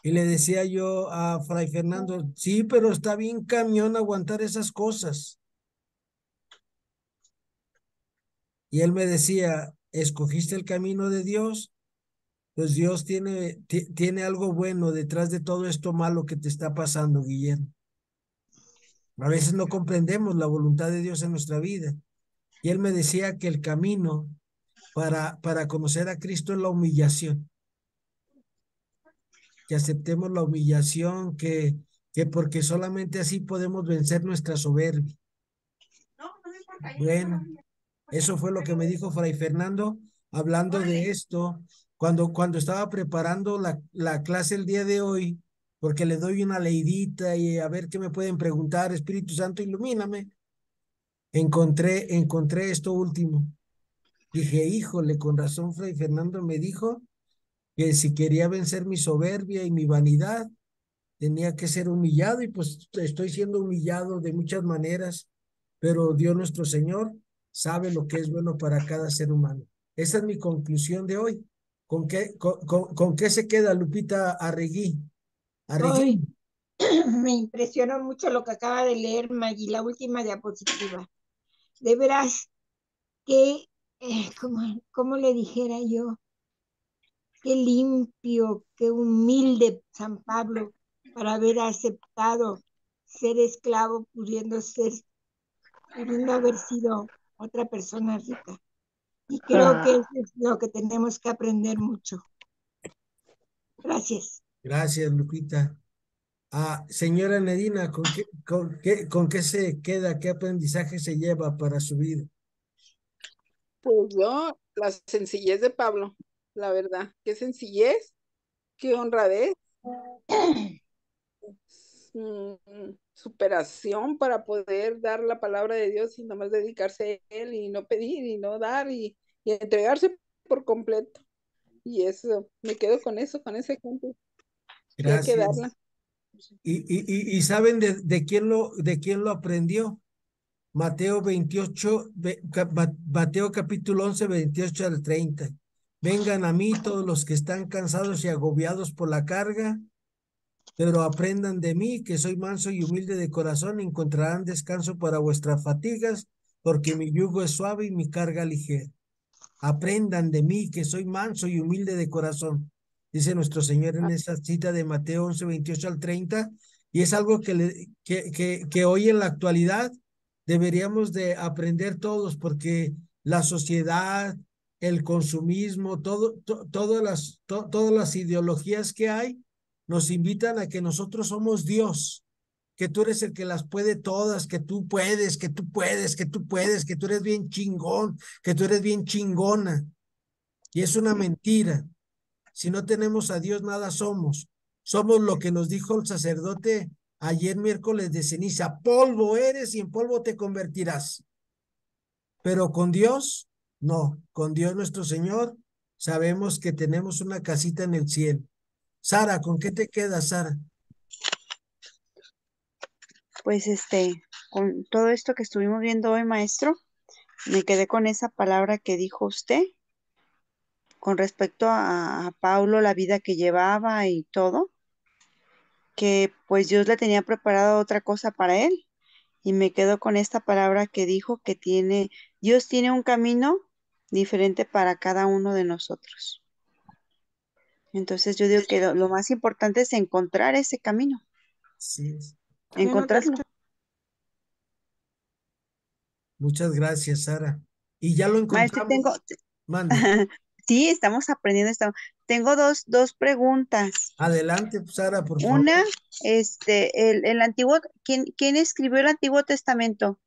Y le decía yo a Fray Fernando, sí, pero está bien camión aguantar esas cosas. Y él me decía, escogiste el camino de Dios, pues Dios tiene algo bueno detrás de todo esto malo que te está pasando, Guillermo. A veces no comprendemos la voluntad de Dios en nuestra vida. Y él me decía que el camino para conocer a Cristo es la humillación. que aceptemos la humillación, que porque solamente así podemos vencer nuestra soberbia. Bueno, eso fue lo que me dijo Fray Fernando hablando de esto cuando estaba preparando la clase el día de hoy, porque le doy una leidita y a ver qué me pueden preguntar. Espíritu Santo, ilumíname. Encontré esto último. Dije, híjole, con razón Fray Fernando me dijo que si quería vencer mi soberbia y mi vanidad, tenía que ser humillado y pues estoy siendo humillado de muchas maneras, pero Dios nuestro Señor sabe lo que es bueno para cada ser humano. Esa es mi conclusión de hoy. ¿Con qué se queda Lupita Arregui? Hoy Arregui. me impresionó mucho lo que acaba de leer Maggie, la última diapositiva. De veras, que, ¿cómo le dijera yo? Qué limpio, qué humilde San Pablo para haber aceptado ser esclavo, pudiendo haber sido otra persona rica. Y creo que eso es lo que tenemos que aprender mucho. Gracias. Gracias, Lupita. Señora Nedina, con qué se queda? ¿Qué aprendizaje se lleva para su vida? Pues yo, la sencillez de Pablo, la verdad, qué sencillez, qué honradez, superación para poder dar la palabra de Dios y nomás dedicarse a Él y no pedir y no dar y entregarse por completo. Y eso, me quedo con eso, con ese ejemplo, que hay que Gracias. darla. ¿Y saben de quién lo aprendió? Mateo 28, Mateo capítulo 11, 28 al 30. Vengan a mí todos los que están cansados y agobiados por la carga, pero aprendan de mí, que soy manso y humilde de corazón, y encontrarán descanso para vuestras fatigas, porque mi yugo es suave y mi carga ligera. Aprendan de mí, que soy manso y humilde de corazón, dice nuestro Señor en esa cita de Mateo 11, 28 al 30, y es algo que hoy en la actualidad deberíamos de aprender todos, porque la sociedad, el consumismo, todas las ideologías que hay, nos invitan a que nosotros somos Dios, que tú eres el que las puede todas, que tú puedes, que tú puedes, que tú puedes, que tú eres bien chingón, que tú eres bien chingona. Y es una mentira. Si no tenemos a Dios, nada somos. Somos lo que nos dijo el sacerdote ayer miércoles de ceniza. Polvo eres y en polvo te convertirás. Pero con Dios, no. Con Dios nuestro Señor, sabemos que tenemos una casita en el cielo. Sara, ¿con qué te quedas, Sara? Pues con todo esto que estuvimos viendo hoy, maestro, me quedé con esa palabra que dijo usted con respecto a Paulo, la vida que llevaba y todo, que pues Dios le tenía preparado otra cosa para él. Y me quedo con esta palabra que dijo que Dios tiene un camino diferente para cada uno de nosotros. Entonces yo digo que lo más importante es encontrar ese camino, Sí. Ya no te encontrarlo. Muchas gracias, Sara. Y ya lo Maestro, encontramos. Mande. sí, estamos aprendiendo esto. Tengo dos preguntas. Adelante, Sara, por Una, favor. el antiguo, ¿quién escribió el Antiguo Testamento?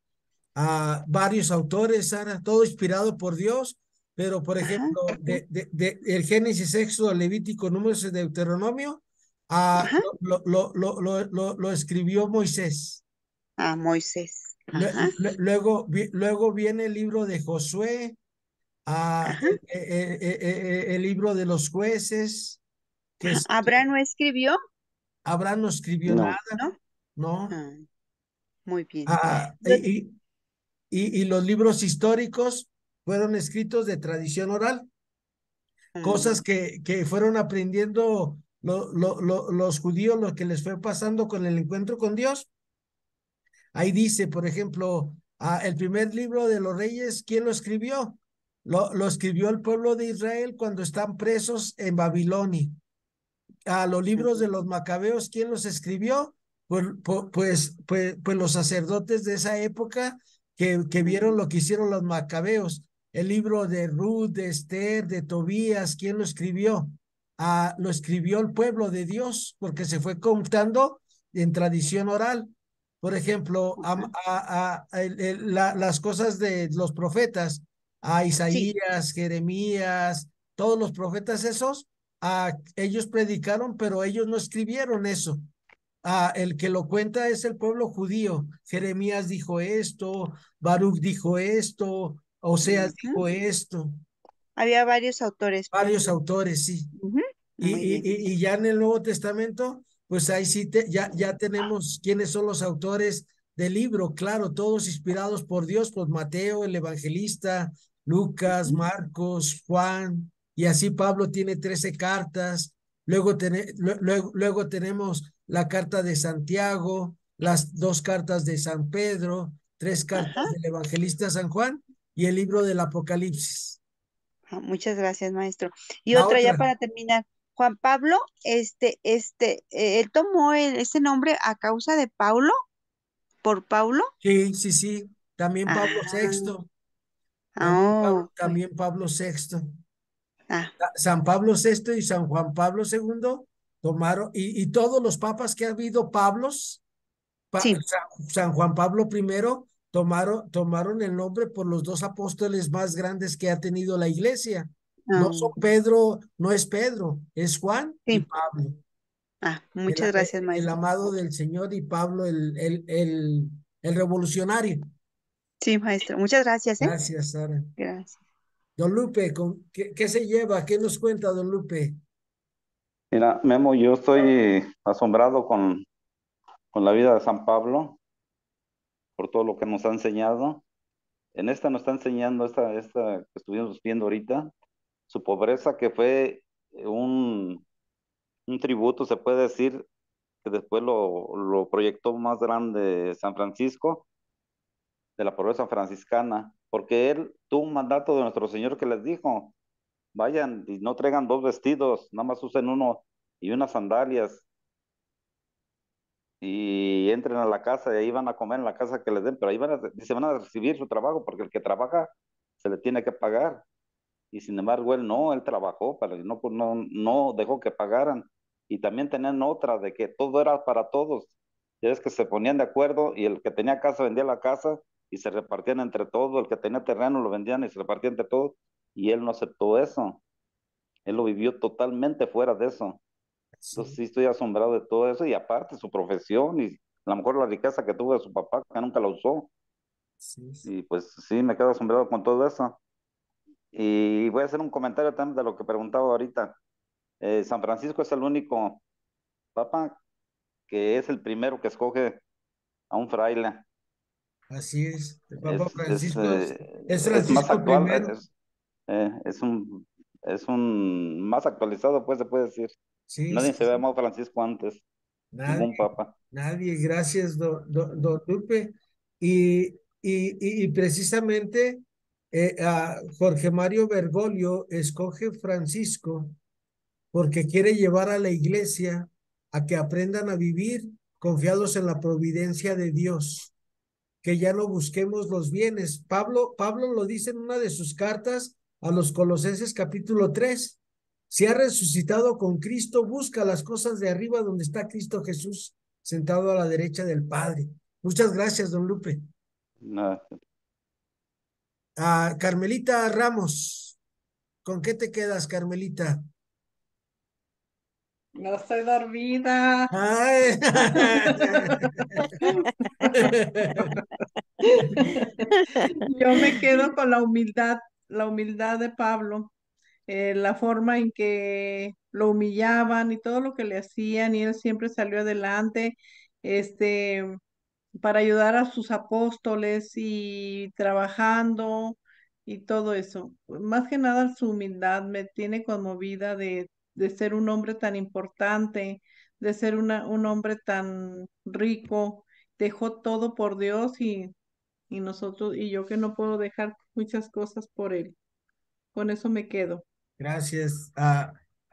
A varios autores, Sara, todo inspirado por Dios, pero por Ajá, ejemplo, de el Génesis, Éxodo, Levítico, Números y Deuteronomio, ajá. lo escribió Moisés. Moisés. Ajá, Luego viene el libro de Josué, ajá. el libro de los jueces, ¿Abraham no escribió? Abraham no escribió No. nada, ¿No? ¿no? Ah, muy bien. Ah, Yo- y los libros históricos fueron escritos de tradición oral, cosas mm, que fueron aprendiendo los judíos, lo que les fue pasando con el encuentro con Dios. Ahí dice, por ejemplo, el primer libro de los reyes, ¿quién lo escribió? Lo escribió el pueblo de Israel cuando están presos en Babilonia. Los libros de los macabeos, ¿quién los escribió? Pues los sacerdotes de esa época que vieron lo que hicieron los macabeos. El libro de Ruth, de Esther, de Tobías, ¿quién lo escribió? lo escribió el pueblo de Dios, porque se fue contando en tradición oral. Por ejemplo, las cosas de los profetas, a Sí. Isaías, Jeremías, todos los profetas esos, ellos predicaron, pero ellos no escribieron eso. El que lo cuenta es el pueblo judío. Jeremías dijo esto, Baruch dijo esto, Oseas Ujú. dijo esto, Había varios autores, varios pues. autores, sí. Ujú. Muy bien. Y ya en el Nuevo Testamento, pues ahí sí ya tenemos quiénes son los autores del libro, claro, todos inspirados por Dios, pues Mateo, el evangelista, Lucas, Ujú. Marcos, Juan, y así Pablo tiene 13 cartas, luego tenemos la carta de Santiago, las 2 cartas de San Pedro, 3 Ajá. cartas del evangelista San Juan y el libro del Apocalipsis. Muchas gracias, maestro. Y La otra ya otra, para terminar. Juan Pablo, él tomó ese nombre a causa de Paulo, por Paulo. sí, sí, sí, también Pablo Ah, VI. bueno. También Pablo VI. Ah, San Pablo VI y San Juan Pablo II tomaron, y todos los papas que ha habido, Pablos, sí. San Juan Pablo I, tomaron el nombre por los 2 apóstoles más grandes que ha tenido la iglesia. No son Ah, Pedro, no es Pedro, es Juan y sí. Pablo. Muchas gracias, El maestro. amado del Señor y Pablo, el revolucionario. Sí, maestro. Muchas gracias, ¿eh? Gracias, Sara. Gracias. Don Lupe, ¿qué se lleva? ¿Qué nos cuenta, don Lupe? Mira, Memo, yo estoy asombrado con la vida de San Pablo, por todo lo que nos ha enseñado. En esta nos está enseñando, esta que estuvimos viendo ahorita, su pobreza, que fue un tributo, se puede decir, que después lo proyectó más grande San Francisco, de la pobreza franciscana, porque él tuvo un mandato de nuestro Señor que les dijo: vayan y no traigan 2 vestidos, nada más usen uno y unas sandalias, y entren a la casa y ahí van a comer en la casa que les den, pero ahí se van a recibir su trabajo, porque el que trabaja se le tiene que pagar. Y sin embargo, él no, él trabajó, pero no dejó que pagaran. Y también tenían otra de que todo era para todos. Ya es que se ponían de acuerdo y el que tenía casa vendía la casa y se repartían entre todos. El que tenía terreno lo vendían y se repartían entre todos. Y él no aceptó eso. Él lo vivió totalmente fuera de eso. Entonces Sí, sí estoy asombrado de todo eso. Y aparte su profesión y a lo mejor la riqueza que tuvo de su papá, que nunca la usó. sí, sí. Y pues sí, me quedo asombrado con todo eso. Y voy a hacer un comentario también de lo que preguntaba ahorita. San Francisco es el único papa que es el primero que escoge a un fraile. Así es. El Papa Es, es, Francisco eh, es es más Francisco actual, primero. es un más actualizado, pues se puede decir. Sí, Nadie sí, se ve sí. llamado Francisco antes, Nadie, ningún papa. nadie. Gracias, don Lupe. Y, y precisamente a Jorge Mario Bergoglio escoge Francisco porque quiere llevar a la iglesia a que aprendan a vivir confiados en la providencia de Dios, que ya no busquemos los bienes. Pablo lo dice en una de sus cartas a los Colosenses capítulo 3. Si ha resucitado con Cristo, busca las cosas de arriba donde está Cristo Jesús sentado a la derecha del Padre. Muchas gracias, don Lupe. No, Carmelita Ramos, ¿con qué te quedas, Carmelita? No estoy dormida. Ay. Yo me quedo con la humildad de Pablo, la forma en que lo humillaban y todo lo que le hacían, y él siempre salió adelante, este, para ayudar a sus apóstoles y trabajando y todo eso. Más que nada su humildad me tiene conmovida de ser un hombre tan importante, de ser un hombre tan rico. Dejó todo por Dios y nosotros, y yo que no puedo dejar muchas cosas por él. Con eso me quedo. Gracias.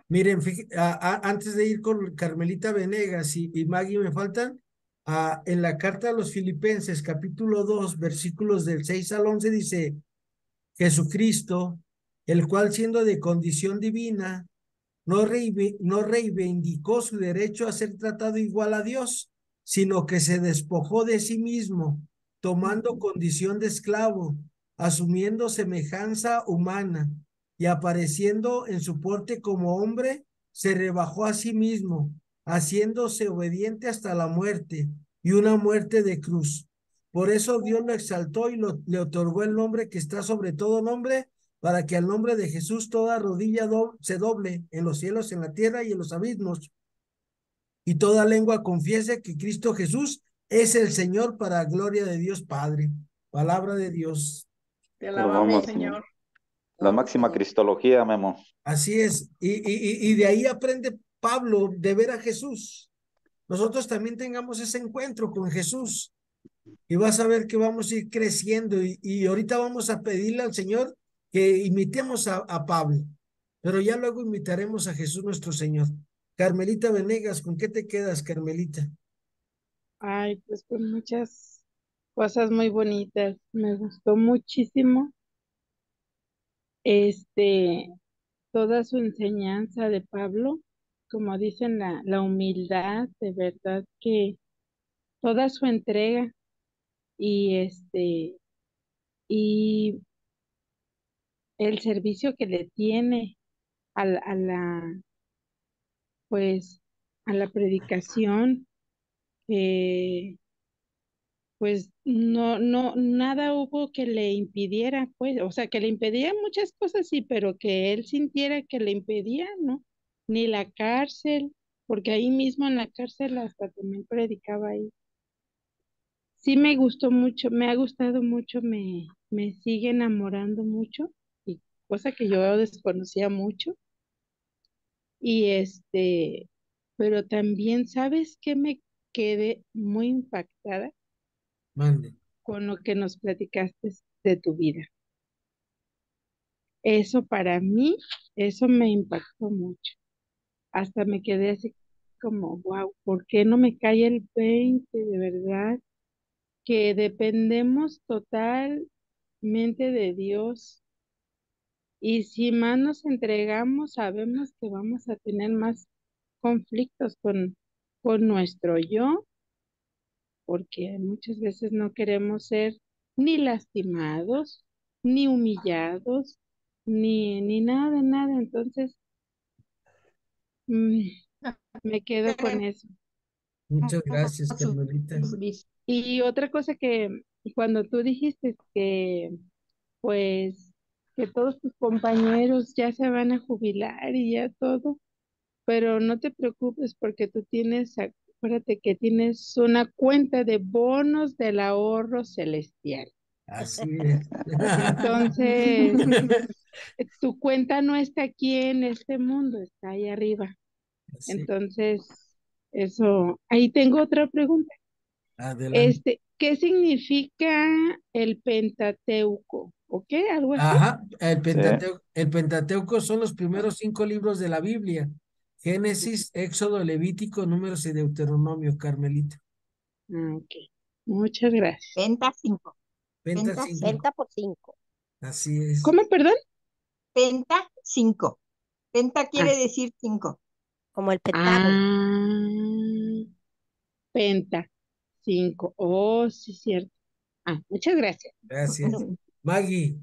Miren, antes de ir con Carmelita Venegas y Maggie me faltan, en la carta a los Filipenses, capítulo 2 versículos del 6 al 11 dice, Jesucristo, el cual siendo de condición divina, no reivindicó su derecho a ser tratado igual a Dios, sino que se despojó de sí mismo, tomando condición de esclavo, asumiendo semejanza humana y apareciendo en su porte como hombre, se rebajó a sí mismo, haciéndose obediente hasta la muerte y una muerte de cruz. Por eso Dios lo exaltó y le otorgó el nombre que está sobre todo nombre, para que al nombre de Jesús toda rodilla se doble en los cielos, en la tierra y en los abismos, y toda lengua confiese que Cristo Jesús es el Señor, para gloria de Dios Padre. Palabra de Dios. Te Pero alabamos, vamos, Señor. la máxima cristología, Memo. Así es. Y de ahí aprende Pablo de ver a Jesús. Nosotros también tengamos ese encuentro con Jesús. Y vas a ver que vamos a ir creciendo. Y ahorita vamos a pedirle al Señor que imitemos a Pablo. Pero ya luego imitaremos a Jesús nuestro Señor. Carmelita Venegas, ¿con qué te quedas, Carmelita? Ay, pues con muchas cosas muy bonitas. Me gustó muchísimo toda su enseñanza de Pablo, como dicen, la humildad, de verdad que toda su entrega y y el servicio que le tiene a la, pues, a la predicación, que pues nada hubo que le impidiera, pues, o sea, que le impedía muchas cosas, sí, pero que él sintiera que le impedía, ¿no? Ni la cárcel, porque ahí mismo en la cárcel hasta también predicaba ahí. Sí me gustó mucho, me ha gustado mucho, me sigue enamorando mucho, y cosa que yo desconocía mucho. Y pero también, ¿sabes qué? Me quedé muy impactada Mande. con lo que nos platicaste de tu vida. Eso para mí, eso me impactó mucho. Hasta me quedé así como, wow, ¿por qué no me cae el 20 de verdad? Que dependemos totalmente de Dios. Y si más nos entregamos, sabemos que vamos a tener más conflictos con nuestro yo, porque muchas veces no queremos ser ni lastimados, ni humillados, ni nada de nada. Entonces, mm, me quedo con eso. Muchas gracias, Carmelita. Y otra cosa que cuando tú dijiste que, pues, que todos tus compañeros ya se van a jubilar y ya todo, pero no te preocupes porque tú tienes, acuérdate que tienes una cuenta de bonos del ahorro celestial. Así es. Entonces, tu cuenta no está aquí en este mundo, está ahí arriba. Así. Entonces, eso, ahí tengo otra pregunta. Adelante. ¿Qué significa el Pentateuco? ¿O qué? ¿Algo así? Ajá, el Pentateuco son los primeros 5 libros de la Biblia. Génesis, Éxodo, Levítico, Números y Deuteronomio, Carmelita. Ok, muchas gracias. Penta 5. Penta Penta 5. Penta por 5. Así es. ¿Cómo, perdón? Penta 5. Penta quiere decir 5. Como el pentágono. Penta 5. Oh, sí, cierto. Muchas gracias. Gracias. Maggie,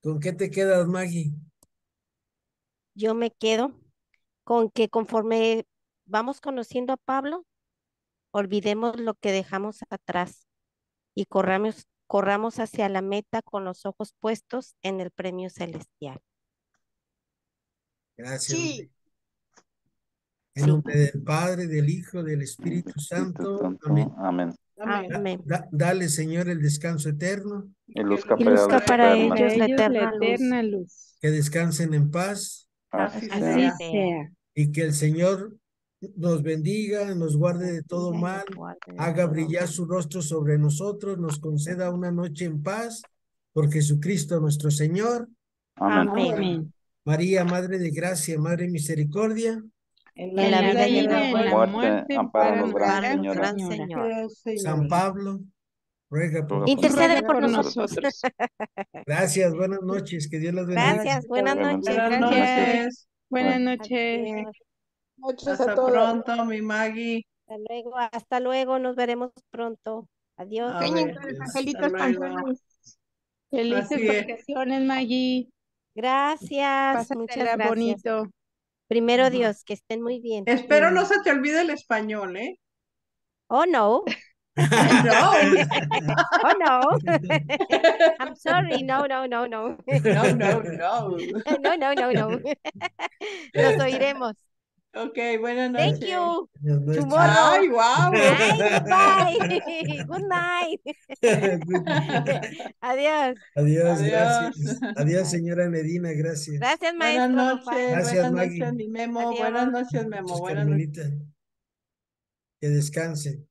¿con qué te quedas, Maggie? Yo me quedo con que conforme vamos conociendo a Pablo, olvidemos lo que dejamos atrás y corramos hacia la meta con los ojos puestos en el premio celestial. Gracias. Sí. En nombre del Padre, del Hijo, del Espíritu Santo. Amén. Amén. Amén. Dale, Señor, el descanso eterno. Y luzca Y luzca para ellos la la eterna luz. eterna luz. Que descansen en paz. Así Así sea. sea. Y que el Señor nos bendiga, nos guarde de todo mal, haga brillar su rostro sobre nosotros, nos conceda una noche en paz, por Jesucristo nuestro Señor. Amén. Amén. María, Madre de Gracia, Madre de Misericordia. En la vida y en la muerte, ampáranos, gran Señora. Señora. San Pablo, ruega por Intercede por nosotros. nosotros. Gracias, buenas noches, que Dios los bendiga. Gracias, buenas noches. Buenas Gracias. noches. Buenas Bueno, noches. Adiós. Noches a Hasta todos. pronto, mi Maggie. Hasta luego, nos veremos pronto. Adiós. A Sueñen ver, con los Hasta angelitos luego. canciones. Felices Así es. vacaciones, Maggie. Gracias, muchas Pásatela gracias. bonito. Primero Ujú. Dios, que estén muy bien. Espero no se te olvide el español, ¿eh? Oh, no. No, Oh, no. I'm sorry. No, no, no, no. no, no, no. No, no, no, no. Nos oiremos. Ok, buenas Thank noches. you. Buenas noches. Tomorrow. Ay, wow. Ay, goodbye. Good night. Good night. Adiós. Adiós, Adiós. gracias. Adiós, Bye. señora Medina, gracias. Gracias, Buenas maestro. noches, Bye. Gracias, buenas Maggie. noches, mi Memo. Adiós. Buenas noches, Memo. Noches, Buenas noches. Carmelita. Que descansen.